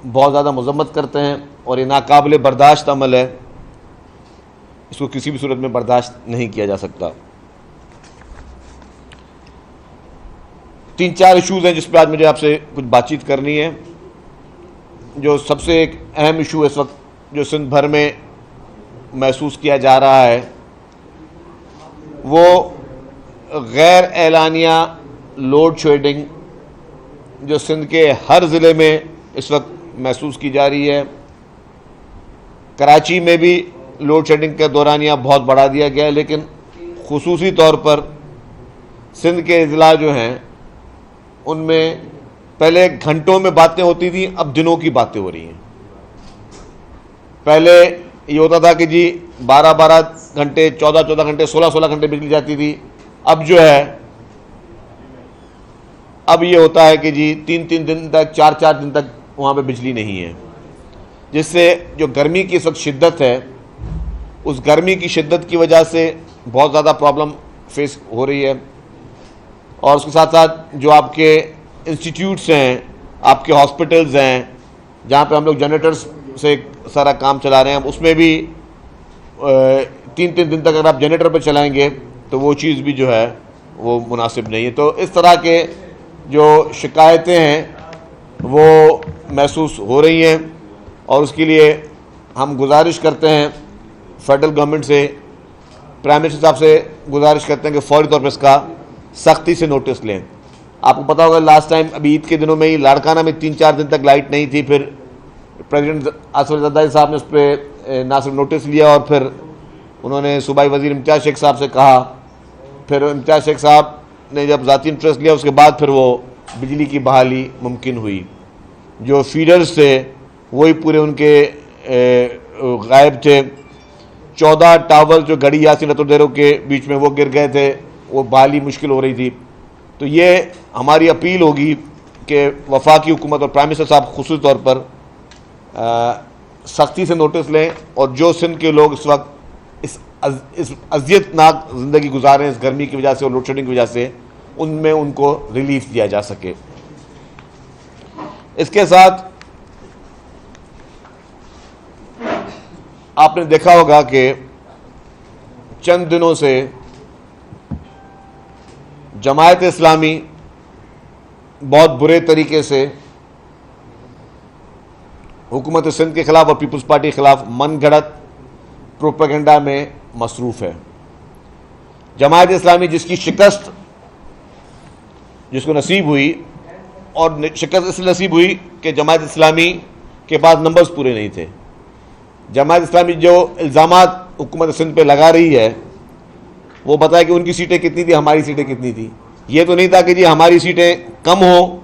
بہت زیادہ مذمت کرتے ہیں اور یہ ناقابل برداشت عمل ہے، اس کو کسی بھی صورت میں برداشت نہیں کیا جا سکتا۔ 3-4 ایشوز ہیں جس پہ آج مجھے آپ سے کچھ بات چیت کرنی ہے۔ جو سب سے ایک اہم ایشو اس وقت جو سندھ بھر میں محسوس کیا جا رہا ہے وہ غیر اعلانیہ لوڈ شیڈنگ جو سندھ کے ہر ضلع میں اس وقت محسوس کی جا رہی ہے۔ کراچی میں بھی لوڈ شیڈنگ کا دورانیہ بہت بڑھا دیا گیا ہے، لیکن خصوصی طور پر سندھ کے اضلاع جو ہیں ان میں پہلے گھنٹوں میں باتیں ہوتی تھیں، اب دنوں کی باتیں ہو رہی ہیں۔ پہلے یہ ہوتا تھا کہ جی 12 گھنٹے 14 گھنٹے 16 گھنٹے بجلی جاتی تھی، اب جو ہے اب یہ ہوتا ہے کہ جی 3 دن تک 4 دن تک وہاں پہ بجلی نہیں ہے، جس سے جو گرمی کی اس وقت شدت ہے اس گرمی کی شدت کی وجہ سے بہت زیادہ پرابلم فیس ہو رہی ہے۔ اور اس کے ساتھ ساتھ جو آپ کے انسٹیٹیوٹس ہیں، آپ کے ہاسپٹلز ہیں جہاں پہ ہم لوگ جنریٹرز سے سارا کام چلا رہے ہیں، اس میں بھی 3 دن تک اگر آپ جنریٹر پہ چلائیں گے تو وہ چیز بھی جو ہے وہ مناسب نہیں ہے۔ تو اس طرح کے جو شکایتیں ہیں وہ محسوس ہو رہی ہیں، اور اس کے لیے ہم گزارش کرتے ہیں فیڈرل گورنمنٹ سے، پرائم منسٹر صاحب سے گزارش کرتے ہیں کہ فوری طور پہ اس کا سختی سے نوٹس لیں۔ آپ کو پتا ہوگا لاسٹ ٹائم ابھی عید کے دنوں میں ہی لاڑکانہ میں 3-4 دن تک لائٹ نہیں تھی، پھر پریزیڈنٹ آصف علی زرداری صاحب نے اس پہ نہ صرف نوٹس لیا اور پھر انہوں نے صوبائی وزیر امتیاز شیخ صاحب سے کہا، پھر امتیاز شیخ صاحب نے جب ذاتی انٹرسٹ لیا اس کے بعد پھر وہ بجلی کی بحالی ممکن ہوئی۔ جو فیڈرز تھے وہی پورے ان کے غائب تھے۔ 14 ٹاور جو گڑی یاسین رتودیرو کے بیچ میں وہ گر گئے تھے، وہ بحالی مشکل ہو رہی تھی۔ تو یہ ہماری اپیل ہوگی کہ وفاقی حکومت اور پرائم منسٹر صاحب خصوصی طور پر سختی سے نوٹس لیں، اور جو سندھ کے لوگ اس وقت اس اذیت ناک زندگی گزار رہے ہیں اس گرمی کی وجہ سے اور لوڈ شیڈنگ کی وجہ سے، ان میں ان کو ریلیف دیا جا سکے۔ اس کے ساتھ آپ نے دیکھا ہوگا کہ چند دنوں سے جماعت اسلامی بہت برے طریقے سے حکومت سندھ کے خلاف اور پیپلز پارٹی کے خلاف من گھڑت پروپیگنڈا میں مصروف ہے۔ جماعت اسلامی جس کی شکست جس کو نصیب ہوئی، اور شکست اس لیے نصیب ہوئی کہ جماعت اسلامی کے پاس نمبرز پورے نہیں تھے۔ جماعت اسلامی جو الزامات حکومت سندھ پہ لگا رہی ہے وہ بتائے کہ ان کی سیٹیں کتنی تھی، ہماری سیٹیں کتنی تھی۔ یہ تو نہیں تھا کہ جی ہماری سیٹیں کم ہوں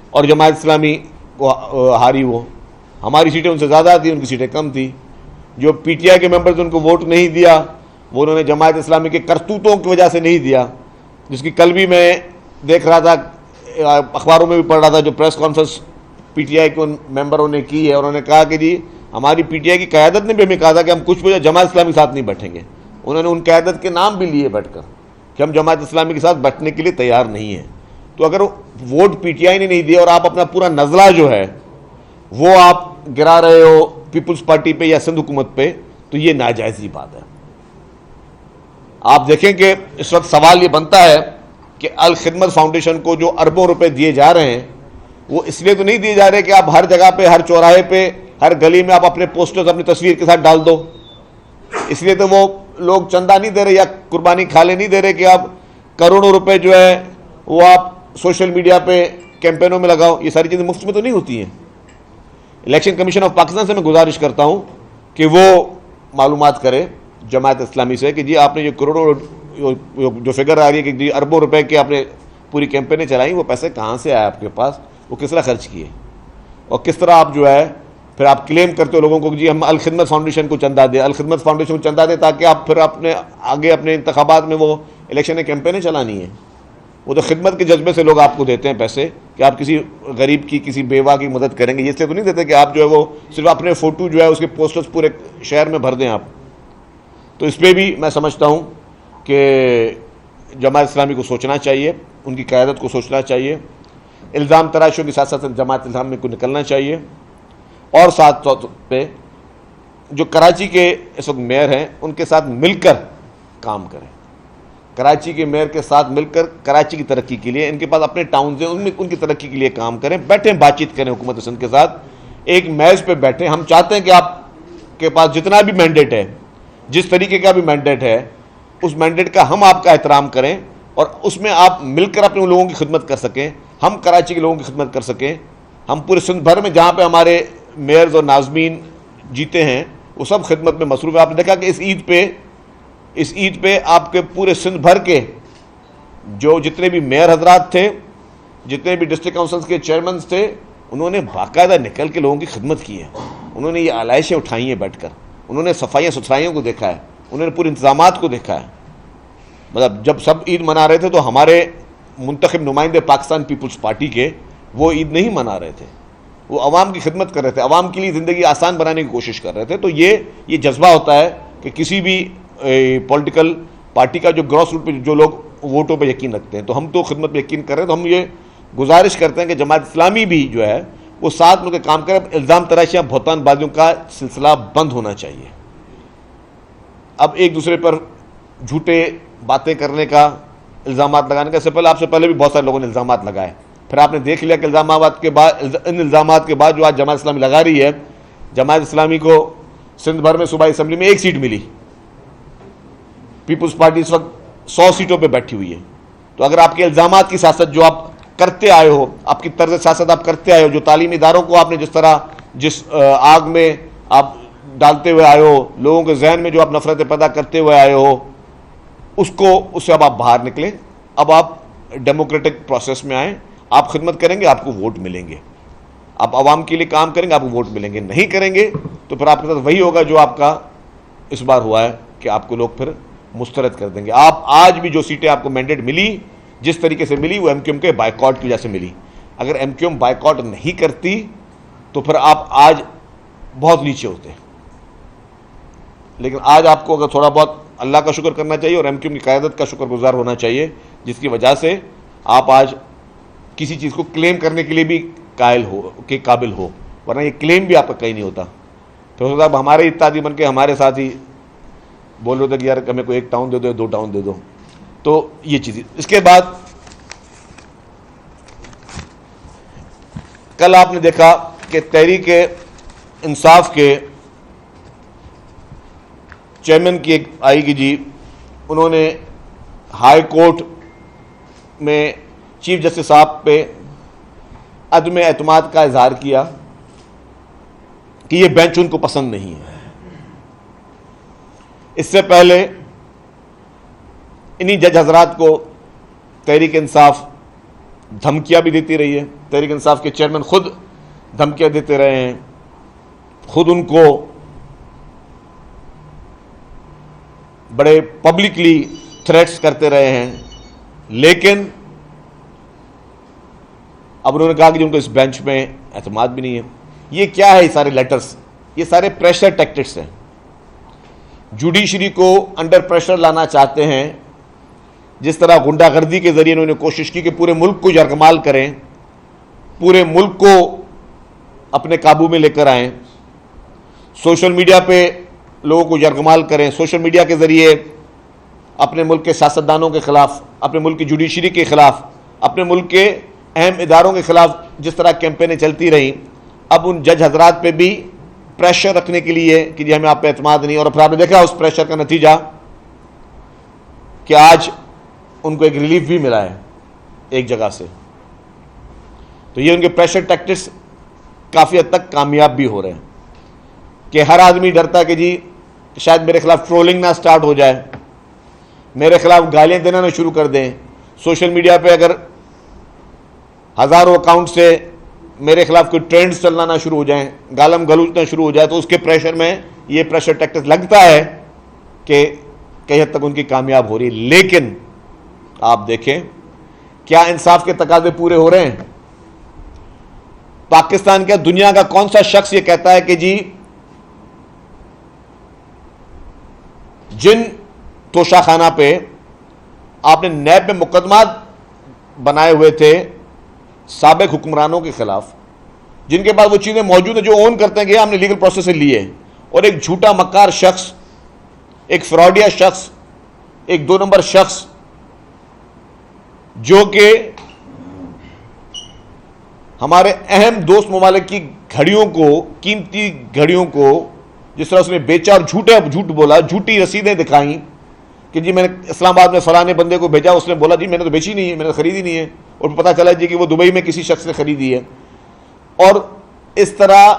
اور جماعت اسلامی کو ہاری ہو، ہماری سیٹیں ان سے زیادہ تھیں، ان کی سیٹیں کم تھیں۔ جو پی ٹی آئی کے ممبرز ان کو ووٹ نہیں دیا وہ انہوں نے جماعت اسلامی کے کرتوتوں کی وجہ سے نہیں دیا، جس کی کل بھی میں دیکھ رہا تھا، اخباروں میں بھی پڑھ رہا تھا، جو press conference P T I کے ان ممبروں نے کی ہے، انہوں نے کہا کہ جی ہماری پی ٹی آئی کی قیادت نے بھی ہمیں کہا تھا کہ ہم کچھ وجہ جماعت اسلامی کے ساتھ نہیں بیٹھیں گے۔ انہوں نے ان قیادت کے نام بھی لیے بیٹھ کر کہ ہم جماعت اسلامی کے ساتھ بیٹھنے کے لیے تیار نہیں ہیں۔ تو اگر ووٹ پی ٹی آئی نے نہیں دیا اور آپ اپنا پورا نزلہ جو ہے وہ آپ گرا رہے ہو پیپلز پارٹی پہ یا سندھ حکومت پہ، تو یہ ناجائزی بات ہے۔ آپ دیکھیں کہ اس وقت سوال یہ بنتا ہے کہ الخدمت فاؤنڈیشن کو جو اربوں روپے دیے جا رہے ہیں وہ اس لیے تو نہیں دیے جا رہے کہ آپ ہر جگہ پہ، ہر چوراہے پہ، ہر گلی میں آپ اپنے پوسٹرز اپنی تصویر کے ساتھ ڈال دو۔ اس لیے تو وہ لوگ چندہ نہیں دے رہے یا قربانی کھالے نہیں دے رہے کہ آپ کروڑوں روپے جو ہے وہ آپ سوشل میڈیا پہ کیمپینوں میں لگاؤ۔ یہ ساری چیزیں مفت میں تو نہیں ہوتی ہیں۔ الیکشن کمیشن آف پاکستان سے میں گزارش کرتا ہوں کہ وہ معلومات کرے جماعت اسلامی سے کہ جی آپ نے یہ کروڑوں جو فگر آ رہی ہے کہ جی اربوں روپے کے آپ نے پوری کیمپینیں چلائیں، وہ پیسے کہاں سے آئے آپ کے پاس، وہ کس طرح خرچ کیے، اور کس طرح آپ جو ہے پھر آپ کلیم کرتے ہو لوگوں کو کہ جی ہم الخدمت فاؤنڈیشن کو چندہ دیں، الخدمت فاؤنڈیشن کو چندہ دیں تاکہ آپ پھر اپنے آگے اپنے انتخابات میں وہ الیکشن کیمپینیں چلانی ہیں۔ وہ تو خدمت کے جذبے سے لوگ آپ کو دیتے ہیں پیسے کہ آپ کسی غریب کی، کسی بیوہ کی مدد کریں گے، یہ اس لیے تو نہیں دیتے کہ آپ جو ہے وہ صرف اپنے فوٹو جو ہے اس کے پوسٹرز پورے شہر میں بھر دیں آپ۔ تو اس پہ بھی میں سمجھتا ہوں کہ جماعت اسلامی کو سوچنا چاہیے، ان کی قیادت کو سوچنا چاہیے، الزام تراشیوں کے ساتھ ساتھ جماعت اسلامی کو نکلنا چاہیے۔ اور ساتھ پہ جو کراچی کے اس وقت میئر ہیں ان کے ساتھ مل کر کام کریں. کراچی کے میئر کے ساتھ مل کر کراچی کی ترقی کے لیے، ان کے پاس اپنے ٹاؤنز ہیں، ان میں ان کی ترقی کے لیے کام کریں. بیٹھیں، بات چیت کریں حکومت سندھ کے ساتھ، ایک میز پہ بیٹھیں. ہم چاہتے ہیں کہ آپ کے پاس جتنا بھی مینڈیٹ ہے، جس طریقے کا بھی مینڈیٹ ہے، اس مینڈیٹ کا ہم آپ کا احترام کریں اور اس میں آپ مل کر اپنے لوگوں کی خدمت کر سکیں، ہم کراچی کے لوگوں کی خدمت کر سکیں. ہم پورے سندھ بھر میں جہاں پہ ہمارے میئرز اور ناظمین جیتے ہیں وہ سب خدمت میں مصروف ہے. آپ نے دیکھا کہ اس عید پہ آپ کے پورے سندھ بھر کے جو جتنے بھی میئر حضرات تھے، جتنے بھی ڈسٹرکٹ کونسلز کے چیئرمنز تھے، انہوں نے باقاعدہ نکل کے لوگوں کی خدمت کی ہے. انہوں نے یہ آلائشیں اٹھائی ہیں بیٹھ کر، انہوں نے صفائیاں ستھرائیوں کو دیکھا ہے، انہوں نے پورے انتظامات کو دیکھا ہے. مطلب جب سب عید منا رہے تھے تو ہمارے منتخب نمائندے پاکستان پیپلز پارٹی کے وہ عید نہیں منا رہے تھے، وہ عوام کی خدمت کر رہے تھے، عوام کے لیے زندگی آسان بنانے کی کوشش کر رہے تھے. تو یہ جذبہ ہوتا ہے کہ کسی بھی پولیٹیکل پارٹی کا جو گراس روٹ پہ جو لوگ ووٹوں پہ یقین رکھتے ہیں. تو ہم تو خدمت پہ یقین کر رہے ہیں. تو ہم یہ گزارش کرتے ہیں کہ جماعت اسلامی بھی جو ہے وہ ساتھ مل کے کام کرے. الزام تراشیاں، بہتان بازیوں کا سلسلہ بند ہونا چاہیے. اب ایک دوسرے پر جھوٹے باتیں کرنے کا، الزامات لگانے کا، آپ سے پہلے بھی بہت سارے لوگوں نے الزامات لگائے. پھر آپ نے دیکھ لیا کہ ان الزامات کے بعد جو آج جماعت اسلامی لگا رہی ہے، جماعت اسلامی کو سندھ بھر میں صوبائی اسمبلی میں 1 سیٹ ملی. پیپلز پارٹی اس وقت 100 سیٹوں پہ بیٹھی ہوئی ہے. تو اگر آپ کے الزامات کی سیاست جو آپ کرتے آئے ہو، آپ کی طرز سیاست آپ کرتے آئے ہو، جو تعلیمی اداروں کو آپ نے جس آگ میں آپ ڈالتے ہوئے آئے ہو، لوگوں کے ذہن میں جو آپ نفرتیں پیدا کرتے ہوئے آئے ہو، اس سے اب آپ باہر نکلیں. اب آپ ڈیموکریٹک پروسیس میں آئیں. آپ خدمت کریں گے، آپ کو ووٹ ملیں گے. آپ عوام کے لیے کام کریں گے، آپ کو ووٹ ملیں گے. نہیں کریں گے تو پھر آپ کے ساتھ وہی ہوگا جو آپ کا اس بار ہوا ہے کہ آپ کو لوگ پھر مسترد کر دیں گے. آپ آج بھی جو سیٹیں آپ کو مینڈیٹ ملی، جس طریقے سے ملی، وہ ایم کیو ایم کے بائیکاٹ کی وجہ سے ملی. اگر ایم کیو ایم بائیکاٹ نہیں کرتی تو پھر آپ آج بہت نیچے ہوتے. لیکن آج آپ کو اگر تھوڑا بہت اللہ کا شکر کرنا چاہیے اور ایم کیو ایم کی قیادت کا شکر گزار ہونا چاہیے، جس کی وجہ سے آپ آج کسی چیز کو کلیم کرنے کے لیے بھی قابل ہو، ورنہ یہ کلیم بھی آپ کا کہیں نہیں ہوتا. تو صاحب ہمارے اتحادی بن کے ہمارے ساتھ ہی بول رہے تھے کہ یار ہمیں کوئی 1 ٹاؤن دے دو، 2 ٹاؤن دے دو. تو یہ چیز. اس کے بعد کل آپ نے دیکھا کہ تحریک انصاف کے چیئرمین کی ایک آئی کہ جی انہوں نے ہائی کورٹ میں چیف جسٹس صاحب پہ عدم اعتماد کا اظہار کیا کہ یہ بینچ ان کو پسند نہیں ہے. اس سے پہلے انہی جج حضرات کو تحریک انصاف دھمکیاں بھی دیتی رہی ہے. تحریک انصاف کے چیئرمین خود دھمکیاں دیتے رہے ہیں، خود ان کو بڑے پبلکلی تھریٹس کرتے رہے ہیں. لیکن اب انہوں نے کہا کہ ان کو اس بینچ میں اعتماد بھی نہیں ہے. یہ کیا ہے؟ یہ سارے لیٹرز، یہ سارے پریشر ٹیکٹکس ہیں. جوڈیشری کو انڈر پریشر لانا چاہتے ہیں. جس طرح غنڈہ گردی کے ذریعے انہوں نے کوشش کی کہ پورے ملک کو یرغمال کریں، پورے ملک کو اپنے قابو میں لے کر آئیں، سوشل میڈیا پہ لوگوں کو یرغمال کریں، سوشل میڈیا کے ذریعے اپنے ملک کے سیاستدانوں کے خلاف، اپنے ملک کی جوڈیشری کے خلاف، اپنے ملک کے اہم اداروں کے خلاف جس طرح کیمپینیں چلتی رہیں، اب ان جج حضرات پہ بھی پریشر رکھنے کے لیے کہ جی ہمیں آپ پہ اعتماد نہیں. اور پھر آپ نے دیکھا اس پریشر کا نتیجہ کہ آج ان کو ایک ریلیف بھی ملا ہے ایک جگہ سے. تو یہ ان کے پریشر ٹیکٹکس کافی حد تک کامیاب بھی ہو رہے ہیں کہ ہر آدمی ڈرتا ہے کہ جی شاید میرے خلاف ٹرولنگ نہ سٹارٹ ہو جائے، میرے خلاف گالیاں دینا نہ شروع کر دیں. سوشل میڈیا پہ اگر ہزاروں اکاؤنٹ سے میرے خلاف کوئی ٹرینڈز چلنا نہ شروع ہو جائیں، گالم گلوچ نہ شروع ہو جائے، تو اس کے پریشر میں یہ پریشر ٹیکٹکس لگتا ہے کہ کئی حد تک ان کی کامیاب ہو رہی ہے. لیکن آپ دیکھیں کیا انصاف کے تقاضے پورے ہو رہے ہیں؟ پاکستان کا، دنیا کا کون سا شخص یہ کہتا ہے کہ جی جن توشہ خانہ پہ آپ نے نیب میں مقدمات بنائے ہوئے تھے سابق حکمرانوں کے خلاف، جن کے پاس وہ چیزیں موجود ہیں جو اون کرتے ہیں کہ ہم نے لیگل پروسیس سے لیے، اور ایک جھوٹا مکار شخص، ایک فراڈیا شخص، ایک 2 نمبر شخص جو کہ ہمارے اہم دوست ممالک کی گھڑیوں کو، قیمتی گھڑیوں کو جس طرح اس نے بیچا اور جھوٹ بولا، جھوٹی رسیدیں دکھائیں کہ جی میں نے اسلام آباد میں فلانے بندے کو بھیجا، اس نے بولا جی میں نے تو بیچی نہیں ہے، میں نے تو خریدی نہیں ہے، اور پتہ چلا جی کہ وہ دبئی میں کسی شخص نے خریدی ہے، اور اس طرح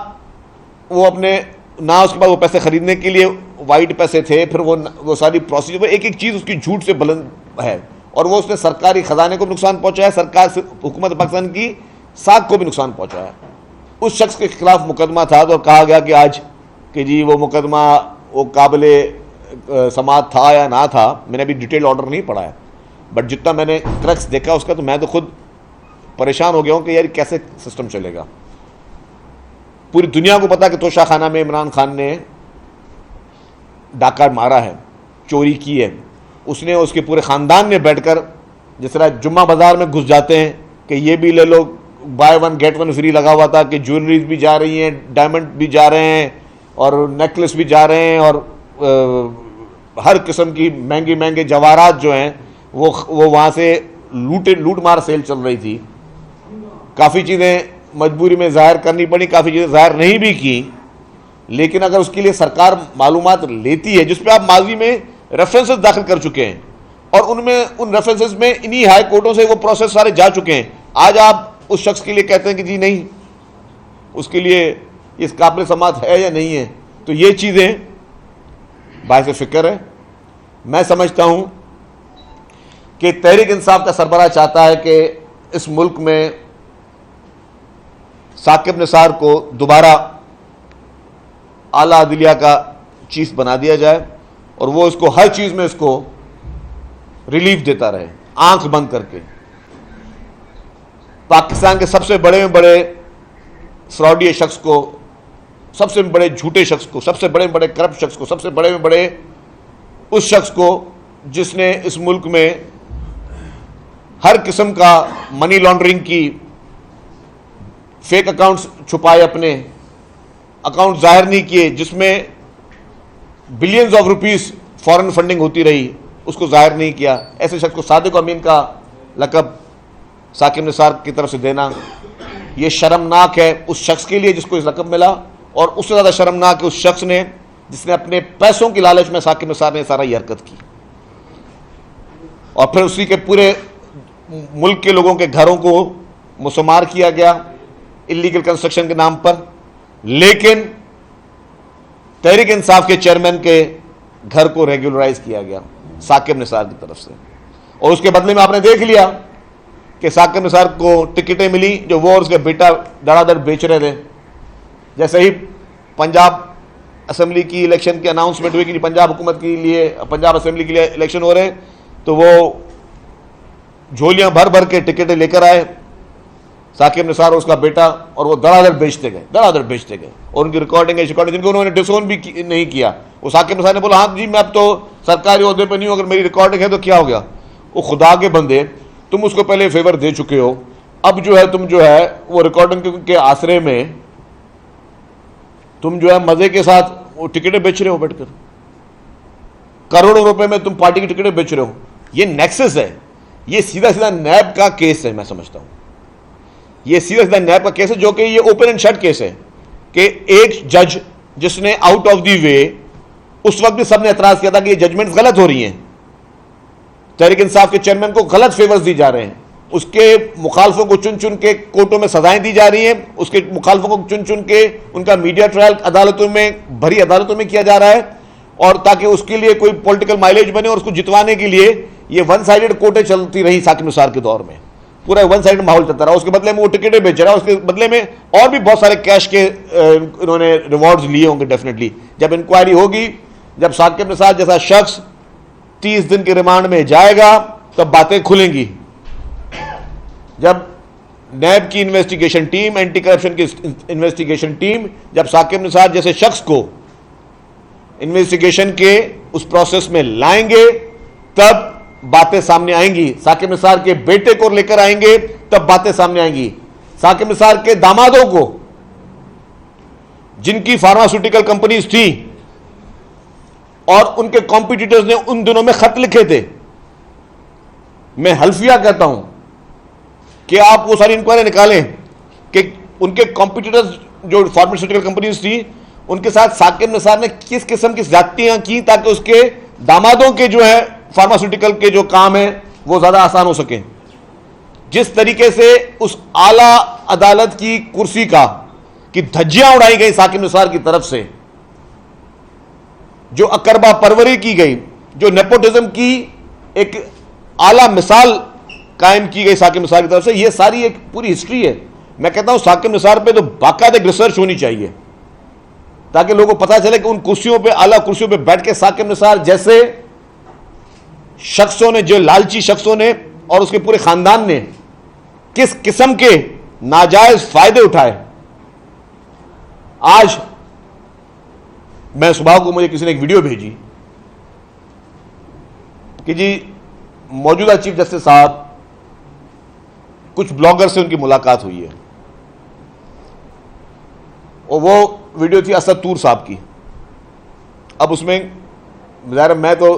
وہ اپنے نہ اس کے بعد وہ پیسے خریدنے کے لیے وائٹ پیسے تھے، پھر وہ ساری پروسیجر، ایک ایک چیز اس کی جھوٹ سے بلند ہے، اور وہ اس نے سرکاری خزانے کو نقصان پہنچایا، سرکار سے حکومت پاکستان کی ساکھ کو بھی نقصان پہنچایا۔ اس شخص کے خلاف مقدمہ تھا تو کہا گیا کہ آج کہ جی وہ مقدمہ وہ قابل سماعت تھا یا نہ تھا، میں نے ابھی ڈیٹیل آرڈر نہیں پڑھا ہے، بٹ جتنا میں نے کرکس دیکھا اس کا تو میں تو خود پریشان ہو گیا ہوں کہ یار کیسے سسٹم چلے گا۔ پوری دنیا کو پتا کہ توشہ خانہ میں عمران خان نے ڈاکہ مارا ہے، چوری کی ہے، اس نے اس کے پورے خاندان نے بیٹھ کر جس طرح جمعہ بازار میں گھس جاتے ہیں کہ یہ بھی لے لو، بائی 1 گیٹ 1 فری لگا ہوا تھا کہ جیولریز بھی جا رہی ہیں، ڈائمنڈ بھی جا رہے ہیں، اور نیکلس بھی جا رہے ہیں، اور ہر قسم کی مہنگے جواہرات جو ہیں وہ وہاں سے لوٹ مار سیل چل رہی تھی۔ کافی چیزیں مجبوری میں ظاہر کرنی پڑی، کافی چیزیں ظاہر نہیں بھی کی، لیکن اگر اس کے لیے سرکار معلومات لیتی ہے جس پہ آپ ماضی میں ریفرنسز داخل کر چکے ہیں، اور ان ریفرنسز میں انہی ہائی کورٹوں سے وہ پروسیس سارے جا چکے ہیں، آج آپ اس شخص کے لیے کہتے ہیں کہ جی نہیں اس کے لیے اس قابل سماعت ہے یا نہیں ہے، تو یہ چیزیں باعث فکر ہے۔ میں سمجھتا ہوں کہ تحریک انصاف کا سربراہ چاہتا ہے کہ اس ملک میں ثاقب نثار کو دوبارہ اعلیٰ عدلیہ کا چیف بنا دیا جائے، اور وہ اس کو ہر چیز میں اس کو ریلیف دیتا رہے، آنکھ بند کر کے۔ پاکستان کے سب سے بڑے میں بڑے فراڈی شخص کو، سب سے بڑے جھوٹے شخص کو، سب سے بڑے میں بڑے کرپٹ شخص کو، سب سے بڑے میں بڑے اس شخص کو جس نے اس ملک میں ہر قسم کا منی لانڈرنگ کی، فیک اکاؤنٹس چھپائے، اپنے اکاؤنٹ ظاہر نہیں کیے، جس میں billions of rupees foreign funding ہوتی رہی، اس کو ظاہر نہیں کیا، ایسے شخص کو صادق امین کا لقب ثاقب نثار کی طرف سے دینا یہ شرمناک ہے اس شخص کے لیے جس کو اس لقب ملا، اور اس سے زیادہ شرمناک ہے اس شخص نے جس نے اپنے پیسوں کی لالچ میں ثاقب نثار نے سارا یہ حرکت کی، اور پھر اسی کے پورے ملک کے لوگوں کے گھروں کو مسمار کیا گیا اللیگل کنسٹرکشن کے نام پر۔ لیکن تحریک انصاف کے چیئرمین کے گھر کو ریگولرائز کیا گیا ثاقب نثار کی طرف سے، اور اس کے بدلے میں آپ نے دیکھ لیا کہ ثاقب نثار کو ٹکٹیں ملی جو وہ اور اس کے بیٹا دڑا دڑ بیچ رہے تھے۔ جیسے ہی پنجاب اسمبلی کی الیکشن کی اناؤنسمنٹ ہوئی کہ پنجاب حکومت کے لیے، پنجاب اسمبلی کے لیے الیکشن ہو رہے ہیں، تو وہ جھولیاں بھر بھر کے ٹکٹیں لے کر آئے ثاقب نثار اور اس کا بیٹا، اور وہ دڑا دڑ بیچتے گئے، اور ان کی ریکارڈنگ جن کو انہوں نے ڈسون بھی نہیں کیا۔ وہ ثاقب نثار نے بولا ہاں جی میں اب تو سرکاری عہدے پہ نہیں ہوں، اگر میری ریکارڈنگ ہے تو کیا ہو گیا؟ وہ خدا کے بندے، تم اس کو پہلے فیور دے چکے ہو، اب جو ہے تم جو ہے وہ ریکارڈنگ کے آسرے میں تم جو ہے مزے کے ساتھ وہ ٹکٹیں بیچ رہے ہو، بیٹھ کر کروڑوں روپے میں تم پارٹی کی ٹکٹیں بیچ رہے ہو۔ یہ نیکسس ہے، یہ سیدھا نیب کا کیس ہے، میں سمجھتا ہوں یہ سیدھا نیب کا کیس ہے، جو کہ یہ اوپن اینڈ شٹ کیس ہے کہ ایک جج جس نے آؤٹ آف دی وے، اس وقت بھی سب نے اعتراض کیا تھا کہ یہ ججمنٹ غلط ہو رہی ہیں، تحریک انصاف کے چیئرمین کو غلط فیورز دی جا رہے ہیں، اس کے مخالفوں کو چن چن کے کورٹوں میں سزائیں دی جا رہی ہیں، اس کے مخالفوں کو چن چن کے ان کا میڈیا ٹرائل عدالتوں میں، بھری عدالتوں میں کیا جا رہا ہے، اور تاکہ اس کے لیے کوئی پولیٹیکل مائلیج بنے، اور اس کو جتوانے کے لیے یہ ون سائیڈڈ کورٹیں چلتی رہی ثاقب نثار کے دور میں، پورا ون سائیڈ ماحول چلتا رہا، اس کے بدلے میں وہ ٹکٹیں بیچ رہا ہے، اس کے بدلے میں اور بھی بہت سارے کیش کے انہوں نے ریوارڈز لیے ہوں گے ڈیفینیٹلی۔ جب انکوائری ہوگی، جب ثاقب نثار جیسا شخص 30 دن کے ریمانڈ میں جائے گا تب باتیں کھلیں گی، جب نیب کی انویسٹیگیشن ٹیم، اینٹی کرپشن کی انویسٹیگیشن ٹیم جب ثاقب نثار جیسے شخص کو انویسٹیگیشن کے اس پروسیس میں لائیں گے تب باتیں سامنے آئیں گی، ثاقب نثار کے بیٹے کو لے کر آئیں گے تب باتیں سامنے آئیں گی، ثاقب نثار کے دامادوں کو جن کی فارماسیوٹیکل کمپنیز تھیں اور ان کے کمپیٹیٹرز نے ان دنوں میں خط لکھے تھے. میں حلفیہ کہتا ہوں کہ آپ وہ ساری انکوائری نکالیں کہ ان کے کمپیٹیٹرز جو فارماسیوٹیکل کمپنیز تھی ان کے ساتھ ثاقب نثار نے کس قسم کی زیادتیاں کی تاکہ اس کے دامادوں کے جو ہے فارماسیوٹیکل کے جو کام ہیں وہ زیادہ آسان ہو سکیں. جس طریقے سے اس اعلی عدالت کی کرسی کی دھجیاں اڑائی گئی ثاقب نثار کی طرف سے, جو اقربا پروری کی گئی, جو نیپوٹزم کی ایک اعلی مثال قائم کی گئی ثاقب نثار کی طرف سے, یہ ساری ایک پوری ہسٹری ہے. میں کہتا ہوں ثاقب نثار پہ تو باقاعدہ ایک ریسرچ ہونی چاہیے تاکہ لوگوں کو پتا چلے کہ ان کرسیوں پہ, اعلیٰ کرسیوں پہ بیٹھ کے ثاقب نثار جیسے شخصوں نے, جو لالچی شخصوں نے اور اس کے پورے خاندان نے کس قسم کے ناجائز فائدے اٹھائے. آج میں صبح کو مجھے کسی نے ایک ویڈیو بھیجی کہ جی موجودہ چیف جسٹس صاحب, کچھ بلاگر سے ان کی ملاقات ہوئی ہے, اور وہ ویڈیو تھی اسد طور صاحب کی. اب اس میں ظاہر میں تو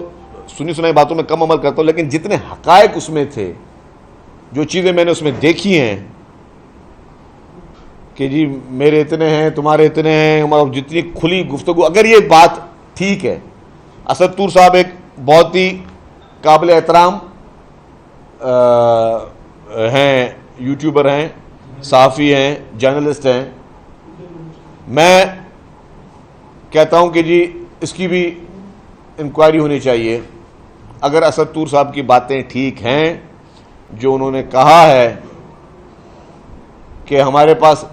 سنی سنائی باتوں میں کم عمل کرتا ہوں, لیکن جتنے حقائق اس میں تھے, جو چیزیں میں نے اس میں دیکھی ہیں کہ جی میرے اتنے ہیں, تمہارے اتنے ہیں, جتنی کھلی گفتگو, اگر یہ بات ٹھیک ہے, اسد طور صاحب ایک بہت ہی قابل احترام ہیں, یوٹیوبر ہیں, صحافی ہیں, جرنلسٹ ہیں. میں کہتا ہوں کہ جی اس کی بھی انکوائری ہونی چاہیے. اگر اسد طور صاحب کی باتیں ٹھیک ہیں, جو انہوں نے کہا ہے کہ ہمارے پاس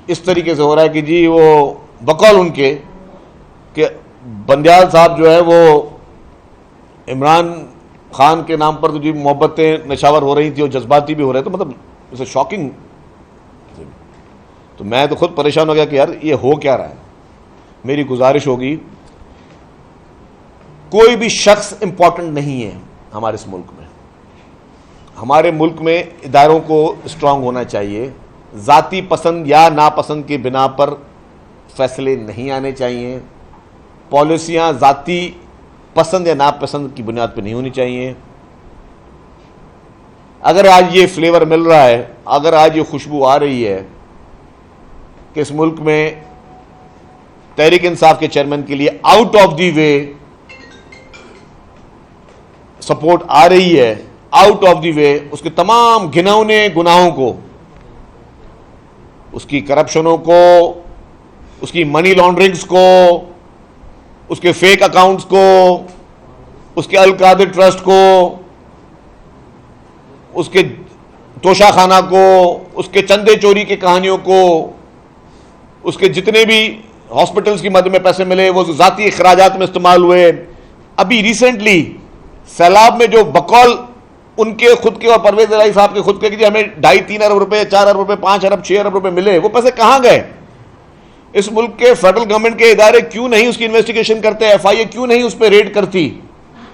اس طریقے سے ہو رہا ہے کہ جی وہ بقول ان کے کہ بندیال صاحب جو ہے وہ عمران خان کے نام پر تو جی محبتیں نشاور ہو رہی تھی اور جذباتی بھی ہو رہے, تو مطلب اسے شاکنگ. تو میں تو خود پریشان ہو گیا کہ یار یہ ہو کیا رہا ہے. میری گزارش ہوگی, کوئی بھی شخص امپورٹنٹ نہیں ہے ہمارے اس ملک میں. ہمارے ملک میں اداروں کو اسٹرانگ ہونا چاہیے. ذاتی پسند یا ناپسند کی بنا پر فیصلے نہیں آنے چاہیے. پالیسیاں ذاتی پسند یا ناپسند کی بنیاد پہ نہیں ہونی چاہیے. اگر آج یہ فلیور مل رہا ہے, اگر آج یہ خوشبو آ رہی ہے کہ اس ملک میں تحریک انصاف کے چیئرمین کے لیے out of the way support آ رہی ہے, آؤٹ آف دی وے اس کے تمام گھناؤنے گناہوں کو, اس کی کرپشنوں کو, اس کی منی لانڈرنگز کو, اس کے فیک اکاؤنٹس کو, اس کے القادر ٹرسٹ کو, اس کے توشہ خانہ کو, اس کے چندے چوری کی کہانیوں کو, اس کے جتنے بھی ہاسپٹلز کی مد میں پیسے ملے وہ ذاتی اخراجات میں استعمال ہوئے. ابھی ریسنٹلی سیلاب میں جو بقول ان کے خود کے اور پرویز الہی صاحب کے خود کے کہ جی ہمیں 2.5-3 ارب روپے, 4 ارب روپے, 5 ارب 6 ارب روپے ملے, وہ پیسے کہاں گئے؟ اس ملک کے فیڈرل گورنمنٹ کے ادارے کیوں نہیں اس کی انویسٹیگیشن کرتے؟ ایف آئی اے کیوں نہیں اس پہ ریڈ کرتی؟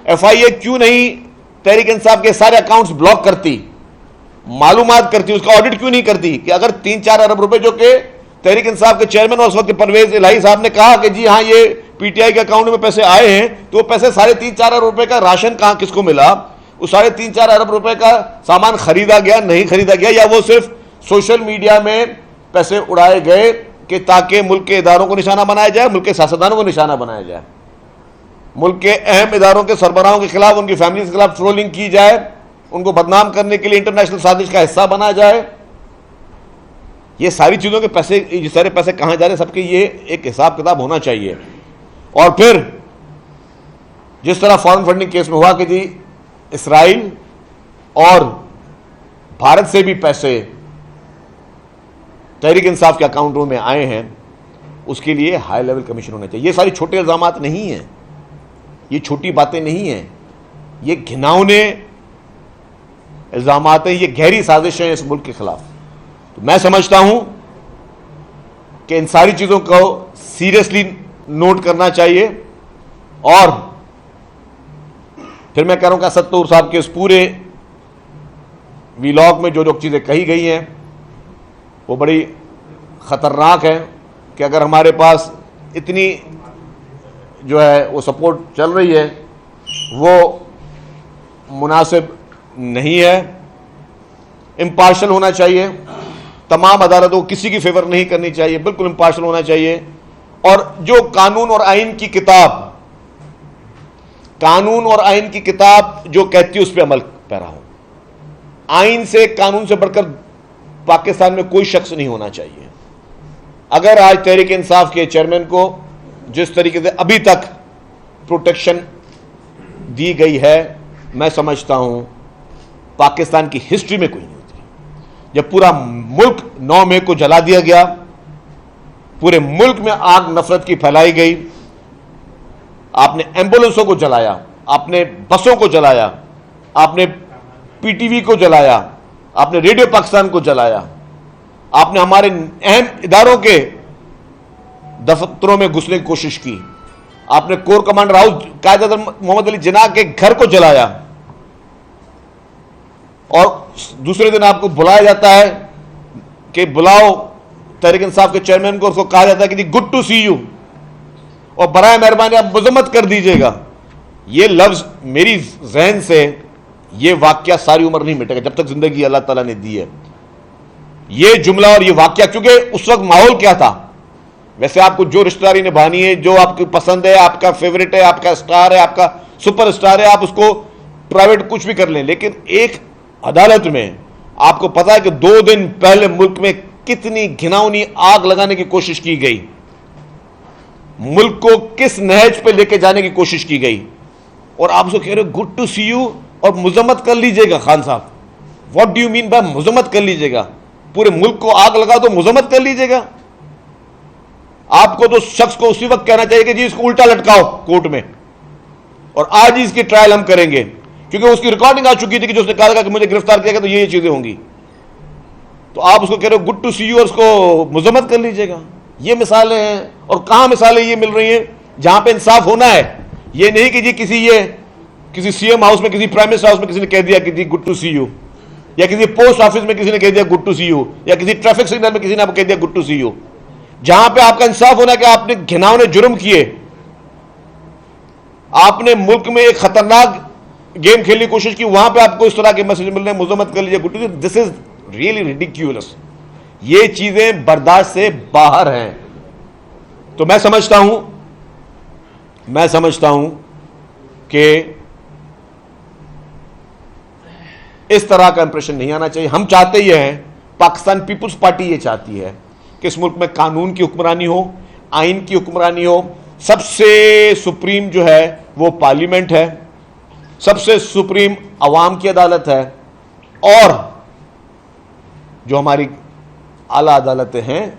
ایف آئی اے کیوں نہیں تحریک انصاف کے سارے اکاؤنٹس بلاک کرتی, معلومات کرتی, اس کا آڈٹ کیوں نہیں کرتی کہ اگر 3-4 ارب روپے جو کہ تحریک انصاف کے چیئرمین اور اس وقت کے پرویز الہی صاحب نے کہا کہ جی ہاں یہ پی ٹی آئی کے اکاؤنٹ میں پیسے آئے ہیں, تو وہ پیسے 3.5-4 ارب روپے کا راشن کہاں کس کو ملا؟ اس 3.5-4 ارب روپے کا سامان خریدا گیا, نہیں خریدا گیا, یا وہ صرف سوشل میڈیا میں پیسے اڑائے گئے کہ تاکہ ملک کے اداروں کو نشانہ بنایا جائے, ملک کے سیاستدانوں کو نشانہ بنایا جائے, ملک کے اہم اداروں کے سربراہوں کے خلاف, ان کی فیملیز کے خلاف ٹرولنگ کی جائے, ان کو بدنام کرنے کے لیے انٹرنیشنل سازش کا حصہ بنایا جائے. یہ ساری چیزوں کے پیسے, یہ سارے پیسے کہاں جا رہے ہیں, سب کے یہ ایک حساب کتاب ہونا چاہیے. اور پھر جس طرح فارن فنڈنگ کیس میں ہوا کہ جی اسرائیل اور بھارت سے بھی پیسے تحریک انصاف کے اکاؤنٹوں میں آئے ہیں, اس کے لیے ہائی لیول کمیشن ہونا چاہیے. یہ ساری چھوٹے الزامات نہیں ہیں, یہ چھوٹی باتیں نہیں ہیں, یہ گھناؤنے الزامات ہیں, یہ گہری سازشیں ہیں اس ملک کے خلاف. تو میں سمجھتا ہوں کہ ان ساری چیزوں کو سیریسلی نوٹ کرنا چاہیے. اور پھر میں کہہ رہا ہوں کہ اسد طور صاحب کے اس پورے ویلاگ میں جو چیزیں کہی گئی ہیں وہ بڑی خطرناک ہیں کہ اگر ہمارے پاس اتنی جو ہے وہ سپورٹ چل رہی ہے وہ مناسب نہیں ہے. امپارشل ہونا چاہیے, تمام عدالتوں کو کسی کی فیور نہیں کرنی چاہیے, بالکل امپارشل ہونا چاہیے, اور جو قانون اور آئین کی کتاب جو کہتی ہے اس پہ عمل پیرا ہو. آئین سے, قانون سے بڑھ کر پاکستان میں کوئی شخص نہیں ہونا چاہیے. اگر آج تحریک انصاف کے چیئرمین کو جس طریقے سے ابھی تک پروٹیکشن دی گئی ہے, میں سمجھتا ہوں پاکستان کی ہسٹری میں کوئی نہیں ہوتی. جب پورا ملک 9 مئی کو جلا دیا گیا, پورے ملک میں آگ نفرت کی پھیلائی گئی, آپ نے ایمبولینسوں کو جلایا, آپ نے بسوں کو جلایا, آپ نے پی ٹی وی کو جلایا, آپ نے ریڈیو پاکستان کو جلایا, آپ نے ہمارے اہم اداروں کے دفتروں میں گھسنے کی کوشش کی, آپ نے corps commander house Quaid Azam محمد علی جناح کے گھر کو جلایا, اور دوسرے دن آپ کو بلایا جاتا ہے کہ بلاؤ تحریک انصاف کے چیئرمین کو, اس کو کہا جاتا ہے کہ جی گڈ ٹو سی یو, اور برائے مہربانی آپ مذمت کر دیجئے گا. یہ لفظ میری ذہن سے, یہ واقعہ ساری عمر نہیں مٹے گا جب تک زندگی اللہ تعالیٰ نے دی ہے. یہ جملہ اور یہ واقعہ, کیونکہ اس وقت ماحول کیا تھا, ویسے آپ کو جو رشتہ داری نبھانی ہے, جو آپ کو پسند ہے, آپ کا فیوریٹ ہے, آپ کا سٹار ہے, آپ کا سپر سٹار ہے, آپ اس کو پرائیویٹ کچھ بھی کر لیں, لیکن ایک عدالت میں آپ کو پتا ہے کہ 2 دن پہلے ملک میں کتنی گھناؤنی آگ لگانے کی کوشش کی گئی, ملک کو کس نہج پہ لے کے جانے کی کوشش کی گئی, اور آپ اس کو کہہ رہے ہو گڈ ٹو سی یو اور مذمت کر لیجئے گا. خان صاحب, what do you mean by مذمت کر لیجئے گا؟ پورے ملک کو آگ لگا تو مذمت کر لیجئے گا؟ آپ کو تو شخص کو اسی وقت کہنا چاہیے کہ جی اس کو الٹا لٹکاؤ کورٹ میں, اور آج ہی اس کی ٹرائل ہم کریں گے, کیونکہ اس کی ریکارڈنگ آ چکی تھی کہ جو اس نے کہا کہ مجھے گرفتار کیا گیا تو یہ چیزیں ہوں گی. تو آپ اس کو کہہ رہے ہو گڈ ٹو سی یو اور اس کو مذمت کر لیجئے گا. یہ مثالیں ہیں, اور کہاں مثالیں یہ مل رہی ہیں جہاں پہ انصاف ہونا ہے. یہ نہیں کہ جی کسی سی ایم ہاؤس میں, کسی پرائم منسٹر ہاؤس میں کسی نے کہہ دیا کہ جی گڈ ٹو سی یو, یا کسی پوسٹ آفس میں کسی نے کہہ دیا گڈ ٹو سی یو, یا کسی ٹریفک سگنل میں کسی نے آپ کو کہہ دیا گڈ ٹو سی یو. جہاں پہ آپ کا انصاف ہونا ہے کہ آپ نے گھناؤنے جرم کیے, آپ نے ملک میں ایک خطرناک گیم کھیلنے کی کوشش کی, وہاں پہ آپ کو اس طرح کے میسج مل رہے ہیں مذمت کر لیجیے good to see. This is really ridiculous. یہ چیزیں برداشت سے باہر ہیں. تو میں سمجھتا ہوں کہ اس طرح کا امپریشن نہیں آنا چاہیے. ہم چاہتے یہ ہیں, پاکستان پیپلز پارٹی یہ چاہتی ہے کہ اس ملک میں قانون کی حکمرانی ہو, آئین کی حکمرانی ہو. سب سے سپریم جو ہے وہ پارلیمنٹ ہے, سب سے سپریم عوام کی عدالت ہے, اور جو ہماری اعلیٰ عدالتیں ہیں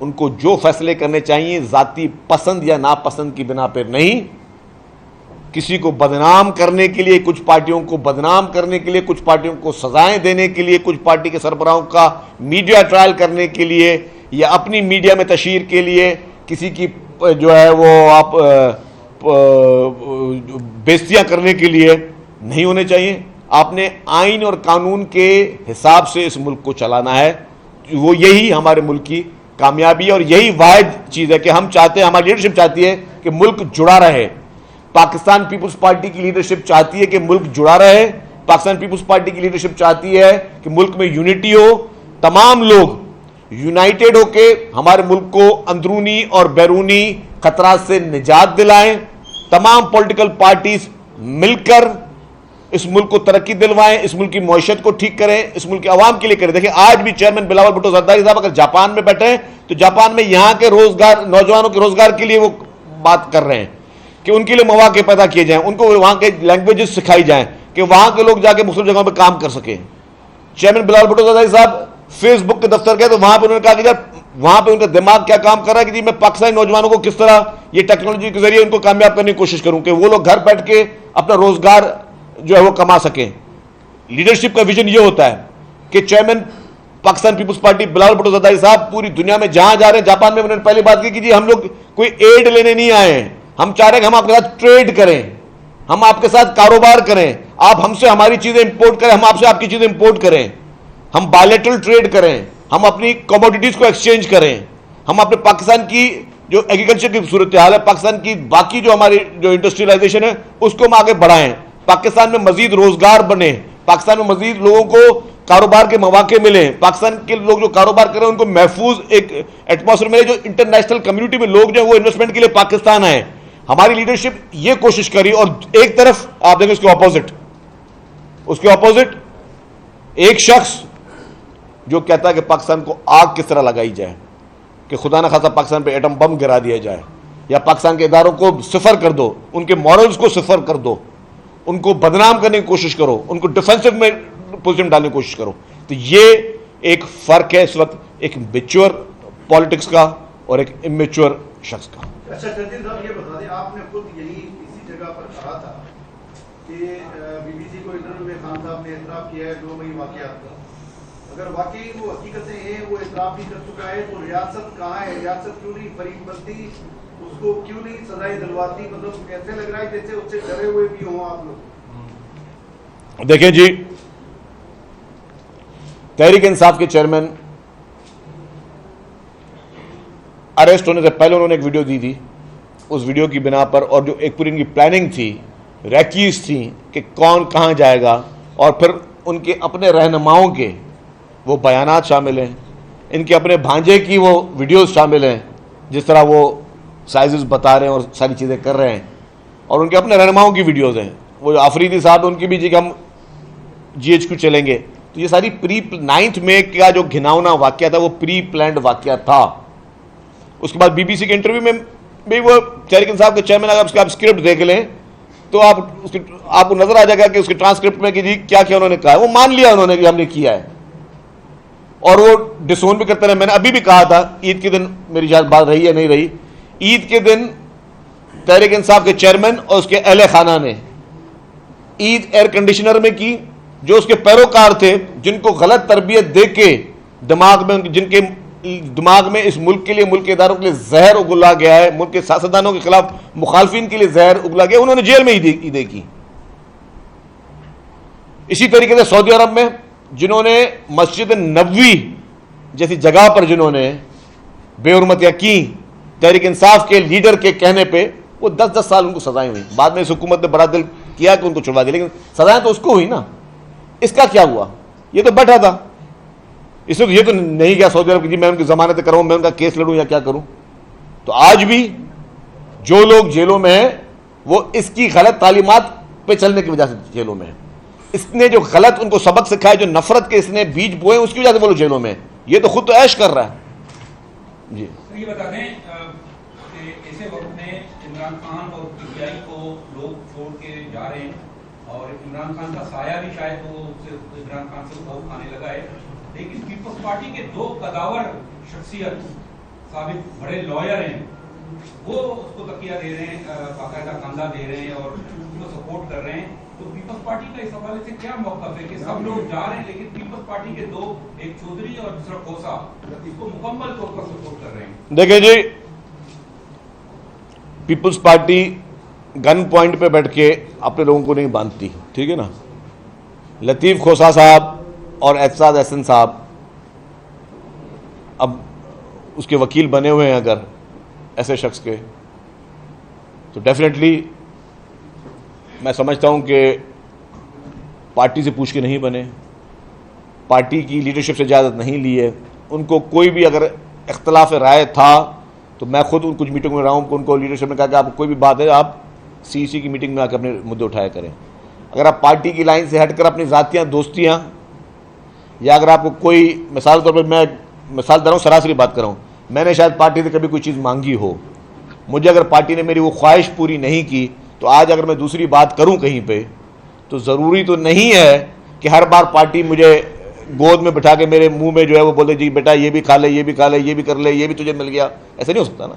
ان کو جو فیصلے کرنے چاہیے ذاتی پسند یا ناپسند کی بنا پر نہیں, کسی کو بدنام کرنے کے لیے, کچھ پارٹیوں کو بدنام کرنے کے لیے, کچھ پارٹیوں کو سزائیں دینے کے لیے, کچھ پارٹی کے سربراہوں کا میڈیا ٹرائل کرنے کے لیے, یا اپنی میڈیا میں تشہیر کے لیے کسی کی جو ہے وہ آپ بےزتیاں کرنے کے لیے نہیں ہونے چاہیے. آپ نے آئین اور قانون کے حساب سے اس ملک کو چلانا ہے. وہ یہی ہمارے ملک کی کامیابی ہے, اور یہی واحد چیز ہے کہ ہم چاہتے ہیں, ہماری لیڈرشپ چاہتی ہے کہ ملک جڑا رہے. پاکستان پیپلز پارٹی کی لیڈرشپ چاہتی ہے کہ ملک جڑا رہے. پاکستان پیپلز پارٹی کی لیڈرشپ چاہتی ہے کہ ملک میں یونٹی ہو, تمام لوگ یونائٹڈ ہو کے ہمارے ملک کو اندرونی اور بیرونی خطرات سے نجات دلائیں. تمام پولیٹیکل پارٹیز مل کر اس ملک کو ترقی دلوائیں, اس ملک کی معیشت کو ٹھیک کریں, اس ملک کے عوام کے لیے کریں. دیکھیں آج بھی چیئرمین بلاول بھٹو زرداری صاحب اگر جاپان میں بیٹھے ہیں تو جاپان میں یہاں کے روزگار, نوجوانوں کے روزگار کے لیے وہ بات کر رہے ہیں کہ ان کے لیے مواقع پیدا کیے جائیں, ان کو وہاں کے لینگویجز سکھائی جائیں کہ وہاں کے لوگ جا کے مختلف جگہوں پہ کام کر سکیں. چیئرمین بلاول بھٹو زرداری صاحب فیس بک کے دفتر گئے تو وہاں پہ انہوں نے کہا کہ یار وہاں پہ ان کا دماغ کیا کام کر رہا ہے کہ جی میں پاکستانی نوجوانوں کو کس طرح یہ ٹیکنالوجی کے ذریعے ان کو کامیاب کرنے کی کوشش کروں کہ وہ لوگ گھر بیٹھ کے اپنا روزگار جو ہے وہ کما سکیں. لیڈرشپ کا ویژن یہ ہوتا ہے کہ chairman Pakistan Peoples Party Bilawal Bhutto Zardari صاحب پوری دنیا میں جہاں جا رہے ہیں, جاپان میں انہوں نے پہلی بات کی کہ جی ہم لوگ کوئی ایڈ لینے نہیں آئے ہیں, ہم چاہ رہے ہیں کہ ہم آپ کے ساتھ ٹریڈ کریں, ہم آپ کے ساتھ کاروبار کریں, آپ ہم سے ہماری چیزیں امپورٹ کریں, ہم آپ سے آپ کی چیزیں امپورٹ کریں, ہم بائلیٹرل ٹریڈ کریں, ہم اپنی کموڈیٹیز کو ایکسچینج کریں, ہم اپنے پاکستان کی جو ایگریکلچر کی صورتحال ہے, پاکستان کی باقی جو ہماری جو انڈسٹریلائزیشن ہے اس کو ہم آگے بڑھائیں, پاکستان میں مزید روزگار بنے, پاکستان میں مزید لوگوں کو کاروبار کے مواقع ملیں, پاکستان کے لوگ جو کاروبار کر رہے ہیں ان کو محفوظ ایک ایٹماسفیئر ملے, جو انٹرنیشنل کمیونٹی میں لوگ جو ہیں وہ انویسٹمنٹ کے لیے پاکستان آئے. ہماری لیڈرشپ یہ کوشش کری, اور ایک طرف آپ دیکھیں اس کے اپوزٹ ایک شخص جو کہتا ہے کہ پاکستان کو آگ کس طرح لگائی جائے, کہ خدا نہ خاصا پاکستان پہ ایٹم بم گرا دیا جائے, یا پاکستان کے اداروں کو صفر کر دو, ان کے مورلز کو صفر کر دو, ان کو بدنام کرنے کی کوشش کرو, ان کو ڈیفینسو میں پوزیشن ڈالنے کی کوشش کرو. تو یہ ایک فرق ہے اس وقت ایک میچور پالیٹکس کا اور ایک امیچور شخص کا. اچھا تنظیم صاحب یہ بتا دیں, آپ نے خود یہی اسی جگہ پر کہا تھا کہ بی بی سی کو انٹرویو میں خان صاحب نے اعتراف کیا ہے 2 مئی واقعات کا. اگر واقعی وہ حقیقتیں ہیں, وہ اعتراف بھی کر چکا ہے, تو ریاست کہاں ہے؟ ریاست کیوں نہیں فریق بنتی, اس کو کیوں نہیں سزائیں دلواتی؟ مطلب ایسے لگ رہا ہے جیسے اس سے ڈرے ہوئے بھی ہوں آپ لوگ. دیکھیں جی, تحریک انصاف کے چیئرمین اریسٹ ہونے سے پہلے انہوں نے ایک ویڈیو دی تھی, اس ویڈیو کی بنا پر, اور جو ایک پوری ان کی پلاننگ تھی, ریکیز تھی کہ کون کہاں جائے گا, اور پھر ان کے اپنے رہنماؤں کے وہ بیانات شامل ہیں, ان کے اپنے بھانجے کی وہ ویڈیوز شامل ہیں جس طرح وہ سائزز بتا رہے ہیں اور ساری چیزیں کر رہے ہیں, اور ان کے اپنے رہنماؤں کی ویڈیوز ہیں. وہ جو آفریدی صاحب ان کی بھی جی کہ ہم GHQ چلیں گے, تو یہ ساری 9 مئی کا جو گھناؤنا واقعہ تھا وہ پری پلانڈ واقعہ تھا. اس کے بعد بی بی سی کے انٹرویو میں بھی وہ تحریک انصاف کے چیئرمین, اگر اس کا آپ اسکرپٹ دیکھ لیں تو آپ کو نظر آ جائے گا کہ اس کے ٹرانسکرپٹ میں کہ جی کیا کیا انہوں نے کہا ہے, وہ مان لیا انہوں نے کہ ہم نے کیا ہے, اور وہ ڈسون بھی کرتے رہے. میں نے ابھی بھی کہا تھا, عید کے دن میری شاید بات رہی ہے نہیں رہی, عید کے دن تحریک انصاف کے چیئرمین اور اس کے اہل خانہ نے عید ایئر کنڈیشنر میں کی. جو اس کے پیروکار تھے, جن کو غلط تربیت دے کے جن کے دماغ میں اس ملک کے لیے, ملک کے اداروں کے لیے زہر اگلا گیا ہے, ملک کے سیاستدانوں کے خلاف مخالفین کے لیے زہر اگلا گیا, انہوں نے جیل میں عیدیں کی. اسی طریقے سے سعودی عرب میں جنہوں نے مسجد نبوی جیسی جگہ پر جنہوں نے بے حرمتیاں کی تحریک انصاف کے لیڈر کے کہنے پہ, وہ 10 سال ان کو سزائیں ہوئی. بعد میں اس حکومت نے بڑا دل کیا کہ ان کو چھڑوا دیا, لیکن سزائیں تو اس کو ہوئی نا. اس کا کیا ہوا؟ یہ تو بیٹھا تھا, اس نے یہ تو نہیں کیا سعودی عرب کی جی میں ان کی ضمانت کراؤں, میں ان کا کیس لڑوں یا کیا کروں. تو آج بھی جو لوگ جیلوں میں ہیں وہ اس کی غلط تعلیمات پہ چلنے کی وجہ سے جیلوں میں ہیں. اس نے جو غلط ان کو سبق سکھایا, جو نفرت کے اس نے بیج بوئے, اس کی وجہ سے وہ لوگ جیلوں میں ہیں. یہ تو خود تو عیش کر رہا ہے. جی یہ بتا دیں کہ ایسے وقت میں عمران خان اور پی آئی کو لوگ چھوڑ کے جا رہے ہیں, اور عمران خان کا سایہ بھی شاید وہ عمران خان سے خوف کھانے لگا ہے, لیکن پیپلز پارٹی کے 2 قداور شخصیت ثابت بڑے لائر ہیں, وہ اس کو تکیہ دے رہے ہیں, باقاعدہ کندھا دے رہے ہیں اور اس کو سپورٹ کر رہے ہیں. تو پیپلز پارٹی کا اس حوالے سے کیا موقف ہے کہ سب لوگ جا رہے ہیں لیکن پیپلز پارٹی کے 2, ایک چودھری اور دوسرا کھوسا, اس کو مکمل طور پر سپورٹ کر رہے ہیں؟ دیکھیں جی, پیپلز پارٹی گن پوائنٹ پہ بیٹھ کے اپنے لوگوں کو نہیں باندھتی, ٹھیک ہے نا. لطیف کھوسا صاحب اور اعتزاز احسن صاحب اب اس کے وکیل بنے ہوئے ہیں اگر ایسے شخص کے, تو ڈیفینیٹلی میں سمجھتا ہوں کہ پارٹی سے پوچھ کے نہیں بنے, پارٹی کی لیڈرشپ سے اجازت نہیں لی ہے. ان کو کوئی بھی اگر اختلاف رائے تھا تو میں خود ان کچھ میٹنگ میں رہا ہوں, ان کو لیڈرشپ نے کہا کہ آپ کوئی بھی بات ہے آپ CEC کی میٹنگ میں آ کے اپنے مدعے اٹھایا کریں. اگر آپ پارٹی کی لائن سے ہٹ کر اپنی ذاتیاں دوستیاں, یا اگر آپ کو کوئی مثال طور پر, میں مثال دے رہا ہوں, سراسری بات کر رہا ہوں, میں نے شاید پارٹی سے کبھی کوئی چیز مانگی ہو, مجھے اگر پارٹی نے میری وہ خواہش پوری نہیں کی, تو آج اگر میں دوسری بات کروں کہیں پہ, تو ضروری تو نہیں ہے کہ ہر بار پارٹی مجھے گود میں بٹھا کے میرے منہ میں جو ہے وہ بولے جی بیٹا یہ بھی کھا لے, یہ بھی کھا لے, یہ بھی کر لے, یہ بھی تجھے مل گیا. ایسا نہیں ہو سکتا نا.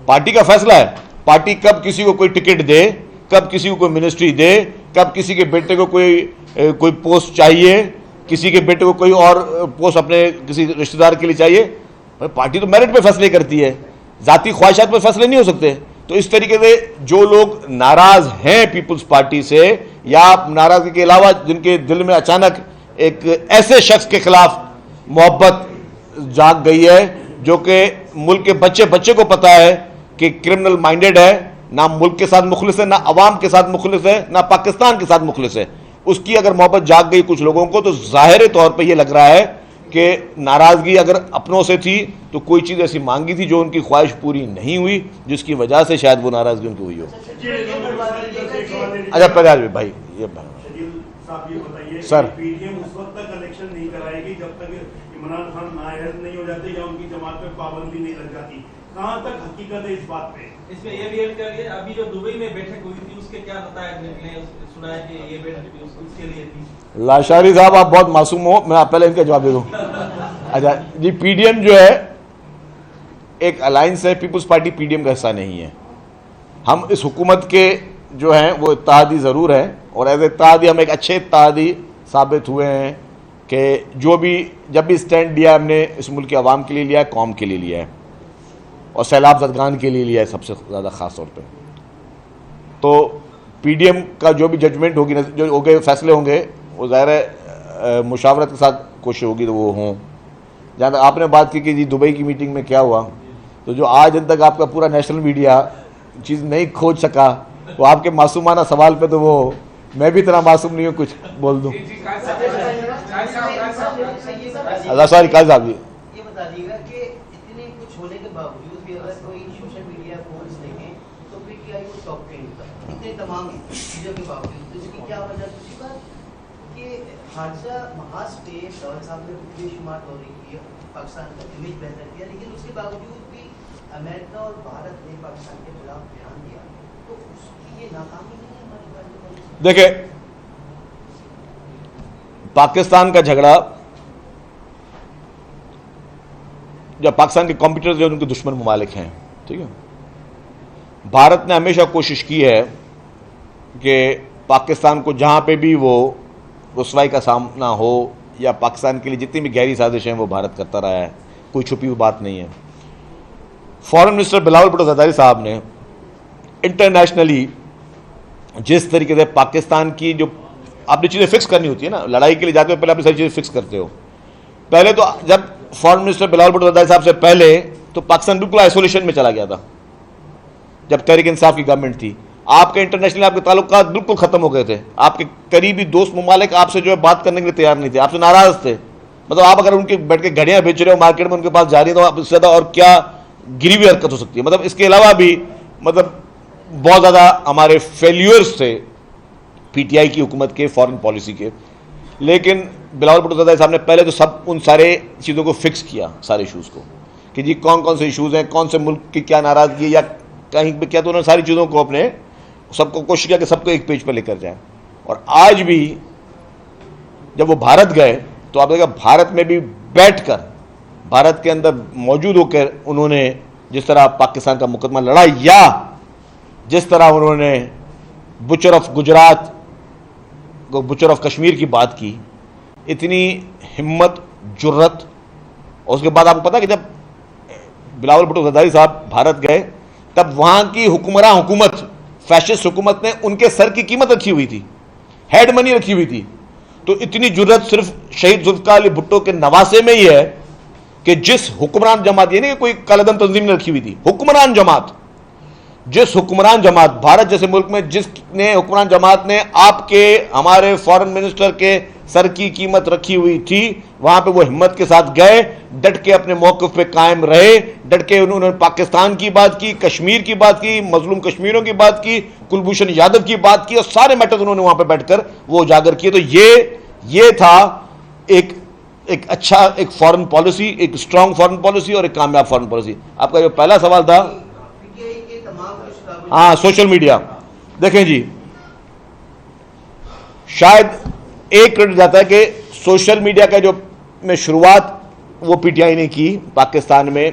پارٹی کا فیصلہ ہے, پارٹی کب کسی کو کوئی ٹکٹ دے, کب کسی کو کوئی منسٹری دے, کب کسی کے بیٹے کو کوئی پوسٹ چاہیے, کسی کے بیٹے کو کوئی اور پوسٹ اپنے کسی رشتہ دار کے لیے چاہیے. پارٹی تو میرٹ پہ فیصلے کرتی ہے, ذاتی خواہشات پہ فیصلے نہیں ہو سکتے. تو اس طریقے سے جو لوگ ناراض ہیں پیپلز پارٹی سے, یا ناراضگی کے علاوہ جن کے دل میں اچانک ایک ایسے شخص کے خلاف محبت جاگ گئی ہے جو کہ ملک کے بچے بچے کو پتا ہے کہ کرمنل مائنڈڈ ہے, نہ ملک کے ساتھ مخلص ہے, نہ عوام کے ساتھ مخلص ہے, نہ پاکستان کے ساتھ مخلص ہے. اس کی اگر محبت جاگ گئی کچھ لوگوں کو تو ظاہر طور پہ یہ لگ رہا ہے کہ ناراضگی اگر اپنوں سے تھی تو کوئی چیز ایسی مانگی تھی جو ان کی خواہش پوری نہیں ہوئی, جس کی وجہ سے شاید وہ ناراضگی ان کی ہوئی ہو. اچھا پہلے بھائی یہ سر, پی ٹی ایم اس وقت تک الیکشن نہیں کرائے گی جب تک عمران خان نااہل نہیں ہو جاتے یا ان کی جماعت پہ پابندی نہیں لگ جاتی. کہاں تک حقیقت ہے اس بات پہ؟ اس میں یہ بھی ایڈ کریے, ابھی جو دبئی میں بیٹھک ہوئی تھی اس کے کیا نتائج نکلے؟ سنا ہے کہ یہ بیٹھک اس کے لیے تھی. لاشاری صاحب آپ بہت معصوم ہو, میں پہلے ان کا جواب دے دوں. اچھا جی, پی ڈی ایم جو ہے ایک الائنس ہے, Peoples Party P D M کا حصہ نہیں ہے. ہم اس حکومت کے جو ہیں وہ اتحادی ضرور ہیں, اور ایز اتحادی ہم ایک اچھے اتحادی ثابت ہوئے ہیں کہ جو بھی جب بھی اسٹینڈ لیا ہم نے اس ملک کے عوام کے لیے لیا ہے, قوم کے لیے لیا ہے, اور سیلاب زدگان کے لیے لیا ہے سب سے زیادہ خاص طور پہ. تو پی ڈی ایم کا جو بھی ججمنٹ ہوگی, جو ہوگے فیصلے ہوں گے, وہ ظاہر ہے مشاورت کے ساتھ کوشش ہوگی تو وہ ہوں. جہاں تک آپ نے بات کی کہ جی دبئی کی میٹنگ میں کیا ہوا, تو جو آج ان تک آپ کا پورا نیشنل میڈیا چیز نہیں کھوج سکا, وہ آپ کے معصومانہ سوال پہ تو وہ میں بھی اتنا معصوم نہیں ہوں کچھ بول دوں. اللہ سوال قائد صاحب جی, یہ بتا دیجیے گا کہ اتنے کچھ ہونے کے باوجود بھی اگر کوئی سوشل میڈیا پولس دیکھیں تو پی ٹی آئی کو ٹاپ پہ ملتا ہے اتنے تمام چیزوں کے باوجود. اس کی کیا وجہ دوسری بات کہ حادثہ محاذ پہ راول صاحب نے بے شمار دورے کیے, پاکستان کا امیج بہتر کیا, لیکن اس کے باوجود بھی امریکہ اور بھارت نے پاکستان کے خلاف بیان دیا, تو اس کی یہ ناکامی نہیں ہے ہماری بات. دیکھیں پاکستان کا جھگڑا, جب پاکستان کے کمپیوٹر جو ان کے دشمن ممالک ہیں, ٹھیک ہے, بھارت نے ہمیشہ کوشش کی ہے کہ پاکستان کو جہاں پہ بھی وہ رسوائی کا سامنا ہو یا پاکستان کے لیے جتنی بھی گہری سازشیں ہیں وہ بھارت کرتا رہا ہے, کوئی چھپی ہوئی بات نہیں ہے. فارن منسٹر بلاول بھٹو زرداری صاحب نے انٹرنیشنلی جس طریقے سے پاکستان کی جو آپ نے چیزیں فکس کرنی ہوتی ہے نا, لڑائی کے لیے جاتے ہو پہلے آپ ساری چیزیں فکس کرتے ہو. پہلے تو جب فارن منسٹر بلاول بھٹو زرداری صاحب سے پہلے تو پاکستان بالکل آئسولیشن میں چلا گیا تھا جب تحریک انصاف کی گورنمنٹ تھی. آپ کے انٹرنیشنل آپ کے تعلقات بالکل ختم ہو گئے تھے, آپ کے قریبی دوست ممالک آپ سے جو ہے بات کرنے کے لیے تیار نہیں تھے, آپ سے ناراض تھے. مطلب آپ اگر ان کے بیٹھ کے گھڑیاں بیچ رہے ہو مارکیٹ میں ان کے پاس جا رہی ہیں تو آپ اس سے زیادہ اور کیا گری ہوئی حرکت ہو سکتی ہے. مطلب اس کے علاوہ بھی مطلب بہت زیادہ ہمارے فیلیورز تھے پی ٹی آئی کی حکومت کے فارن پالیسی کے. لیکن بلاول بھٹو زرداری صاحب نے پہلے تو سب ان سارے چیزوں کو فکس کیا, سارے ایشوز کو, کہ جی کون کون سے ایشوز ہیں, کون سے ملک کی کیا ناراضگی ہے یا کہیں پہ کیا, تو انہوں نے ساری چیزوں کو اپنے سب کو کوشش کیا کہ سب کو ایک پیج پہ لے کر جائیں. اور آج بھی جب وہ بھارت گئے تو آپ دیکھا بھارت میں بھی بیٹھ کر, بھارت کے اندر موجود ہو کر انہوں نے جس طرح پاکستان کا مقدمہ لڑا, یا جس طرح انہوں نے Butcher of Gujarat Butcher of Kashmir کی بات کی, اتنی ہمت جرت. اور اس کے بعد آپ کو پتا کہ جب بلاول بھٹو زرداری صاحب بھارت گئے تب وہاں کی حکمراں حکومت, فیشسٹ حکومت نے ان کے سر کی قیمت رکھی ہوئی تھی, ہیڈ منی رکھی ہوئی تھی. تو اتنی جرت صرف شہید ذوالفقار علی بھٹو کے نواسے میں ہی ہے کہ جس حکمران جماعت, یہ نہیں کہ کوئی کالعدم تنظیم نے رکھی ہوئی تھی, حکمران جماعت, جس حکمران جماعت بھارت جیسے ملک میں جس نے حکمران جماعت نے آپ کے ہمارے فارن منسٹر کے سر کی قیمت رکھی ہوئی تھی, وہاں پہ وہ ہمت کے ساتھ گئے, ڈٹ کے اپنے موقف پہ قائم رہے, ڈٹ کے انہوں نے پاکستان کی بات کی, کشمیر کی بات کی, مظلوم کشمیروں کی بات کی, کلبھوشن یادو کی بات کی, اور سارے میٹرز انہوں نے وہاں پہ بیٹھ کر وہ اجاگر کیے. تو یہ تھا ایک اچھا ایک فارن پالیسی, ایک اسٹرانگ فارن پالیسی اور ایک کامیاب فارن پالیسی. آپ کا جو پہلا سوال تھا, ہاں سوشل میڈیا, دیکھیں جی شاید ایک کریڈٹ جاتا ہے کہ سوشل میڈیا کا جو میں شروعات وہ پی ٹی آئی نے کی پاکستان میں,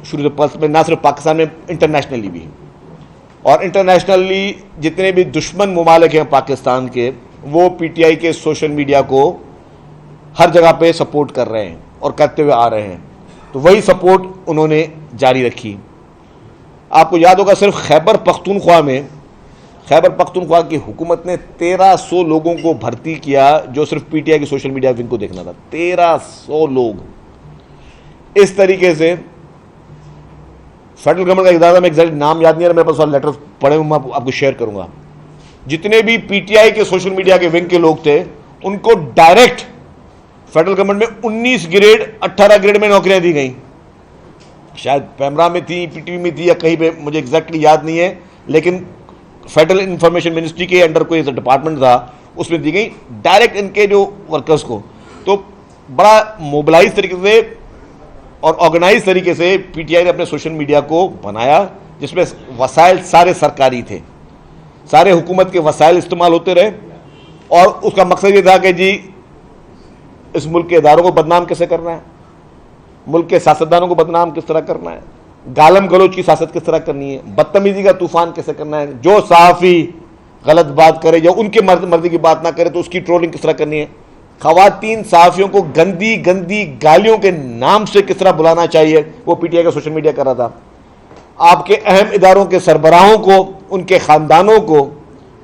شروع میں نہ صرف پاکستان میں انٹرنیشنلی بھی, اور انٹرنیشنلی جتنے بھی دشمن ممالک ہیں پاکستان کے وہ پی ٹی آئی کے سوشل میڈیا کو ہر جگہ پہ سپورٹ کر رہے ہیں اور کرتے ہوئے آ رہے ہیں. تو وہی سپورٹ انہوں نے جاری رکھی. آپ کو یاد ہوگا صرف خیبر پختونخوا میں خیبر پختونخوا کی حکومت نے 1300 لوگوں کو بھرتی کیا جو صرف پی ٹی آئی کی سوشل میڈیا ونگ کو دیکھنا تھا. 1300 لوگ. اس طریقے سے فیڈرل گورنمنٹ کا ادارہ میں ایگزیکٹ نام یاد نہیں ہے, میرے پاس لیٹر پڑھے ہوئے میں آپ کو شیئر کروں گا. جتنے بھی پی ٹی آئی کے سوشل میڈیا کے ونگ کے لوگ تھے ان کو ڈائریکٹ فیڈرل گورنمنٹ میں 19 گریڈ 18 گریڈ میں نوکریاں دی گئیں. شاید پیمرا میں تھی, پی ٹی وی میں تھی یا کہیں پہ, مجھے ایگزیکٹلی یاد نہیں ہے, لیکن فیڈرل انفارمیشن منسٹری کے انڈر کوئی ڈپارٹمنٹ تھا, اس میں دی گئی ڈائریکٹ ان کے جو ورکرز کو. تو بڑا موبلائز طریقے سے اور آرگنائز طریقے سے پی ٹی آئی نے اپنے سوشل میڈیا کو بنایا, جس میں وسائل سارے سرکاری تھے, سارے حکومت کے وسائل استعمال ہوتے رہے, اور اس کا مقصد یہ تھا کہ جی اس ملک کے اداروں کو بدنام کیسے کرنا ہے, ملک کے سیاستدانوں کو بدنام کس طرح کرنا ہے, گالم گلوچ کی سیاست کس طرح کرنی ہے, بدتمیزی کا طوفان کیسے کرنا ہے, جو صحافی غلط بات کرے یا ان کے مرضی کی بات نہ کرے تو اس کی ٹرولنگ کس طرح کرنی ہے, خواتین صحافیوں کو گندی گندی گالیوں کے نام سے کس طرح بلانا چاہیے, وہ پی ٹی آئی کا سوشل میڈیا کر رہا تھا. آپ کے اہم اداروں کے سربراہوں کو, ان کے خاندانوں کو,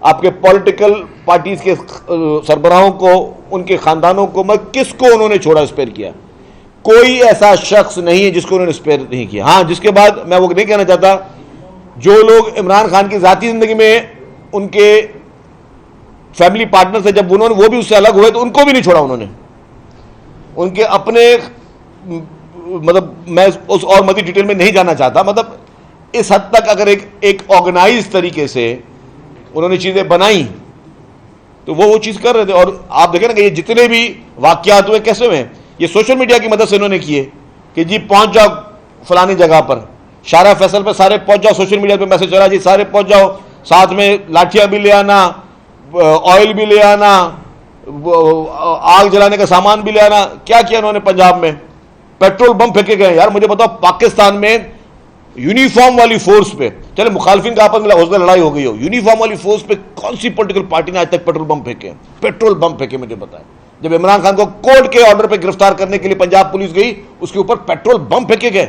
آپ کے پولیٹیکل پارٹیز کے سربراہوں کو, ان کے خاندانوں کو, کس کو انہوں نے چھوڑا, اسپیئر کیا؟ کوئی ایسا شخص نہیں ہے جس کو انہوں نے اسپیئر نہیں کیا. ہاں, جس کے بعد میں وہ نہیں کہنا چاہتا, جو لوگ عمران خان کی ذاتی زندگی میں ان کے فیملی پارٹنر سے جب انہوں نے وہ بھی اس سے الگ ہوئے تو ان کو بھی نہیں چھوڑا انہوں نے. ان کے اپنے مطلب میں اس اور مزید ڈیٹیل میں نہیں جانا چاہتا, مطلب اس حد تک اگر ایک آرگنائز طریقے سے انہوں نے چیزیں بنائیں تو وہ چیز کر رہے تھے. اور آپ دیکھیں نا کہ یہ جتنے بھی واقعات ہوئے کیسے ہوئے, یہ سوشل میڈیا کی مدد سے انہوں نے کیے کہ جی پہنچ جاؤ فلانی جگہ پر, شارع فیصل پہ سارے پہنچ جاؤ, سوشل میڈیا پہ میسج چلا جی سارے پہنچ جاؤ, ساتھ میں لاٹھیاں بھی لے آنا, آئل بھی لے آنا, آگ جلانے کا سامان بھی لے آنا. کیا کیا انہوں نے پنجاب میں؟ پیٹرول بم پھینکے گئے. یار مجھے بتاؤ, پاکستان میں یونیفارم والی فورس پہ, چلے مخالفین کا آپس میں حوصلہ لڑائی ہو گئی ہو, یونیفارم والی فورس پہ کون سی پولیٹیکل پارٹی نے آج تک پیٹرول بم پھینکے؟ پیٹرول بم پھینکے مجھے بتائیں. جب عمران خان کو کورٹ کے آرڈر پہ گرفتار کرنے کے لیے پنجاب پولیس گئی, اس کے اوپر پیٹرول بم پھینکے گئے.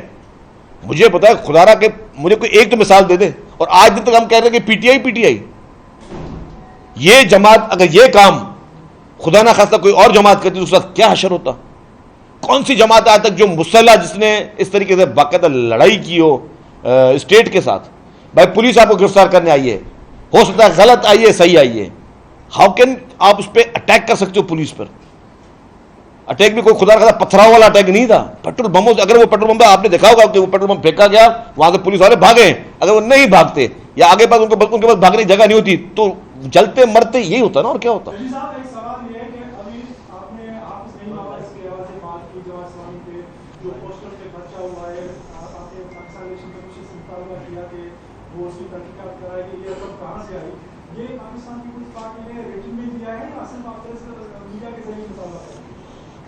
مجھے بتائیں خدا را کہ مجھے کوئی ایک تو مثال دے دیں. اور آج دن تک ہم کہہ رہے ہیں کہ پی ٹی آئی یہ جماعت, اگر یہ کام خدا نہ خواستہ کوئی اور جماعت کرتی تو اس وقت کیا حشر ہوتا؟ کون سی جماعت آج تک جو مسلح جس نے اس طریقے سے باقاعدہ لڑائی کی ہو اسٹیٹ کے ساتھ؟ بھائی پولیس آپ کو گرفتار کرنے آئی ہے, ہو سکتا ہے غلط آئی ہے, صحیح آئی ہے, ہاؤ کین آپ اس پہ اٹیک کر سکتے ہو پولیس پر؟ اٹیک بھی کوئی خدا کا پتھراؤ والا اٹیک نہیں تھا, پیٹرول بموں سے. اگر وہ پیٹرول بم آپ نے دیکھا ہوگا کہ وہ پیٹرول بم پھینکا گیا, وہاں سے پولیس والے بھاگے. اگر وہ نہیں بھاگتے یا آگے بعد ان کے پاس بھاگنے کی جگہ نہیں ہوتی تو جلتے مرتے یہی ہوتا نا, اور کیا ہوتا.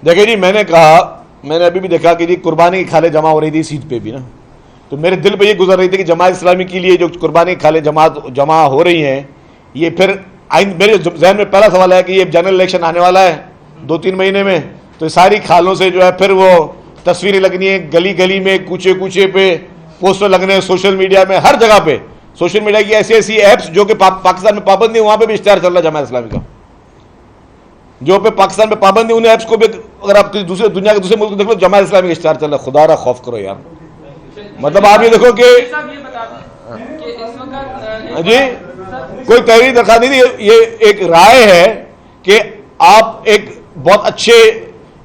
دیکھیں جی, میں نے کہا, میں نے ابھی بھی دیکھا کہ جی قربانی کی کھالیں جمع ہو رہی تھی سیٹ پہ بھی نا, تو میرے دل پہ یہ گزر رہی تھی کہ جماعت اسلامی کے لیے جو قربانی کی کھالیں جمع ہو رہی ہیں, یہ پھر میرے ذہن میں پہلا سوال ہے کہ یہ جنرل الیکشن آنے والا ہے 2-3 مہینے میں, تو ساری کھالوں سے جو ہے پھر وہ تصویریں لگنی ہیں, گلی گلی میں, کوچے کوچے پہ پوسٹر لگنے ہیں, سوشل میڈیا میں, ہر جگہ پہ سوشل میڈیا کی ایسی ایپس جو کہ پاکستان میں پابند نہیں, وہاں پہ بھی اشتہار چل رہا ہے جماعت اسلامی کا. جو پہ پاکستان میں پابند نہیں, ان ایپس کو بھی اگر آپ دوسرے دنیا کے دوسرے ملک دیکھ لو, جماعت اسلامی کا اشتہار چل رہا ہے. خدا را خوف کرو یار. مطلب آپ یہ دیکھو کہ جی کوئی تحریر درخواست نہیں تھی, یہ ایک رائے ہے کہ آپ ایک بہت اچھے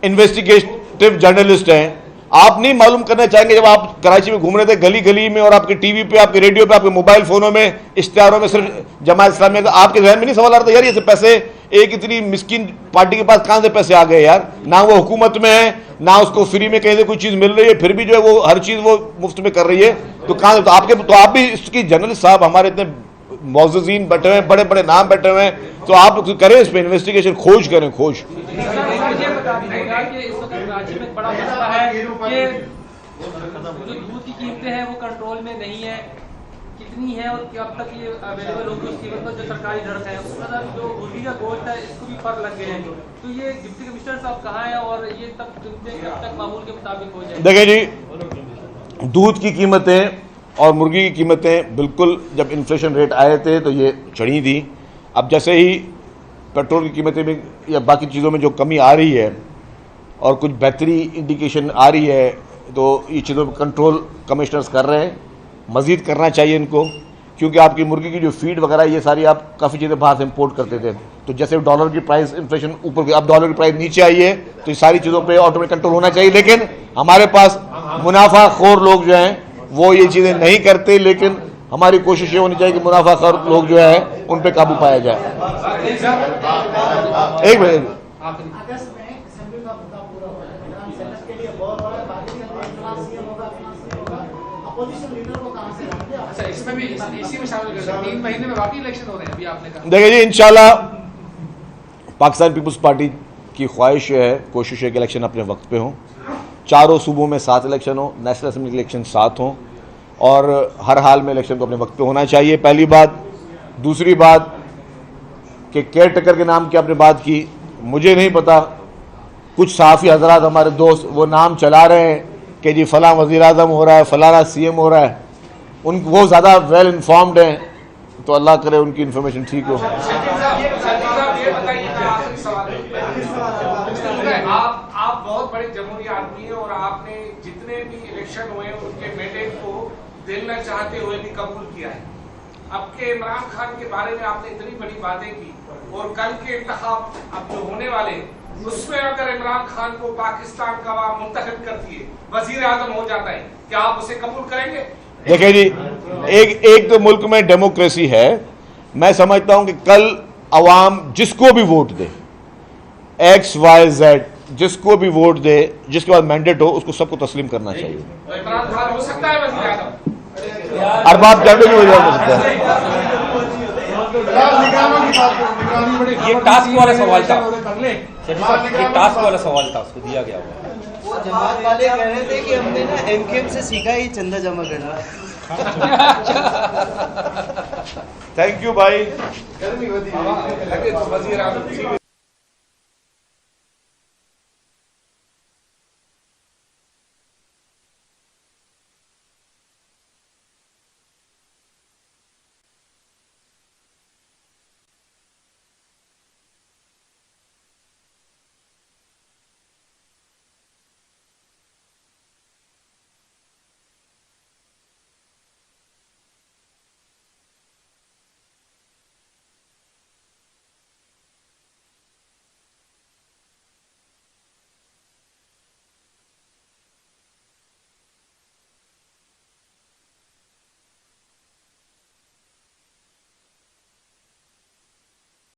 انویسٹیگیٹو جرنلسٹ ہیں, آپ نہیں معلوم کرنا چاہیں گے جب آپ کراچی میں گھوم رہے تھے گلی گلی میں, اور آپ کے ٹی وی پہ, آپ کے ریڈیو پہ, آپ کے موبائل فونوں میں, اشتہاروں میں صرف جماعت اسلامیہ کا, آپ کے ذہن میں نہیں سوال آ رہا تھا یار یہ پیسے ایک اتنی مسکین پارٹی کے پاس کہاں سے پیسے آ گئے یار؟ نہ وہ حکومت میں ہے, نہ اس کو فری میں کہیں سے کوئی چیز مل رہی ہے, پھر بھی جو ہے وہ ہر چیز وہ مفت میں کر رہی ہے. تو کہاں سے؟ تو آپ بھی اس کی جرنلسٹ صاحب, ہمارے اتنے معززین بیٹھے ہوئے ہیں, بڑے بڑے نام بیٹھے ہوئے ہیں, تو آپ کریں اس پہ انویسٹیگیشن, کھوج کریں, کھوج. جو دودھ کی قیمتیں ہیں وہ کنٹرول میں نہیں ہے, کتنی ہے اور کب تک یہ اویلیبل ہوگی اس قیمت پر جو سرکاری درخت ہے, اس کے ساتھ جو مرغی کا گوشت ہے اس کو بھی فرق لگ گئے ہیں. تو یہ ڈپٹی کمشنر صاحب کہاں ہیں اور یہ تب قیمتیں کب تک معمول کے مطابق ہو جائیں؟ دیکھیں جی, دودھ کی قیمتیں اور مرغی کی قیمتیں بالکل جب انفلیشن ریٹ آئے تھے تو یہ چڑھی تھی. اب جیسے ہی پیٹرول کی قیمتیں میں یا باقی چیزوں میں جو کمی آ رہی ہے اور کچھ بہتری انڈیکیشن آ رہی ہے تو یہ چیزوں پہ کنٹرول کمشنرز کر رہے ہیں, مزید کرنا چاہیے ان کو, کیونکہ آپ کی مرغی کی جو فیڈ وغیرہ یہ ساری آپ کافی چیزیں باہر سے امپورٹ کرتے تھے, تو جیسے ڈالر کی پرائز انفلیشن اوپر, اب ڈالر کی پرائز نیچے آئی ہے تو یہ ساری چیزوں پہ آٹومیٹک کنٹرول ہونا چاہیے. لیکن ہمارے پاس منافع خور لوگ جو ہیں وہ یہ چیزیں نہیں کرتے, لیکن ہماری کوشش یہ ہونی چاہیے کہ منافع خور لوگ جو ہے ان پہ قابو پایا جائے. ایک منٹ, اس میں بھی اسی میں شامل کر 3 مہینے میں واقعی الیکشن ہو رہے ہیں ابھی آپ نے کہا. دیکھیں جی, انشاءاللہ پاکستان پیپلز پارٹی کی خواہش ہے, کوشش ہے کہ الیکشن اپنے وقت پہ ہوں, چاروں صوبوں میں 7 الیکشن ہوں, نیشنل اسمبلی کے الیکشن 7 ہوں, اور ہر حال میں الیکشن کو اپنے وقت پہ ہونا چاہیے. پہلی بات. دوسری بات کہ کیئر ٹیکر کے نام کی آپ نے بات کی, مجھے نہیں پتا, کچھ صحافی حضرات ہمارے دوست وہ نام چلا رہے ہیں کہ جی فلاں وزیر اعظم ہو رہا ہے, فلانا سی ایم ہو رہا ہے, وہ زیادہ ویل انفارمڈ ہیں, تو اللہ کرے ان کی انفارمیشن ٹھیک ہو. آپ بہت بڑے جمہوری آدمی ہیں اور آپ نے جتنے بھی الیکشن ہوئے ان کے مینڈیٹ کو دینا چاہتے ہوئے بھی قبول کیا ہے. اب کے عمران خان کے بارے میں آپ نے اتنی بڑی باتیں کی, اور کل کے انتخاب اب جو ہونے والے اس میں اگر عمران خان کو پاکستان کا عوام منتخب کرتی ہے, وزیر اعظم ہو جاتا ہے, کیا آپ اسے قبول کریں گے؟ دیکھیں جی, ایک تو ملک میں ڈیموکریسی ہے. میں سمجھتا ہوں کہ کل عوام جس کو بھی ووٹ دے, ایکس وائی زیڈ, جس کو بھی ووٹ دے, جس کے بعد مینڈیٹ ہو, اس کو سب کو تسلیم کرنا چاہیے. عمران خان ہو سکتا ہے وزیر اعظم؟ ارباب کیبنٹ میں وزیر اعظم ہو سکتا ہے. یہ ٹاسک والا سوال تھا, یہ ٹاسک والا سوال تھا, اس کو دیا گیا ہوا. وہ جماعت والے کہہ رہے تھے کہ ہم نے نا ایم کیو ایم سے سیکھا ہی چندہ جمع کرنا. تھینک یو بھائی. وزیر اعظم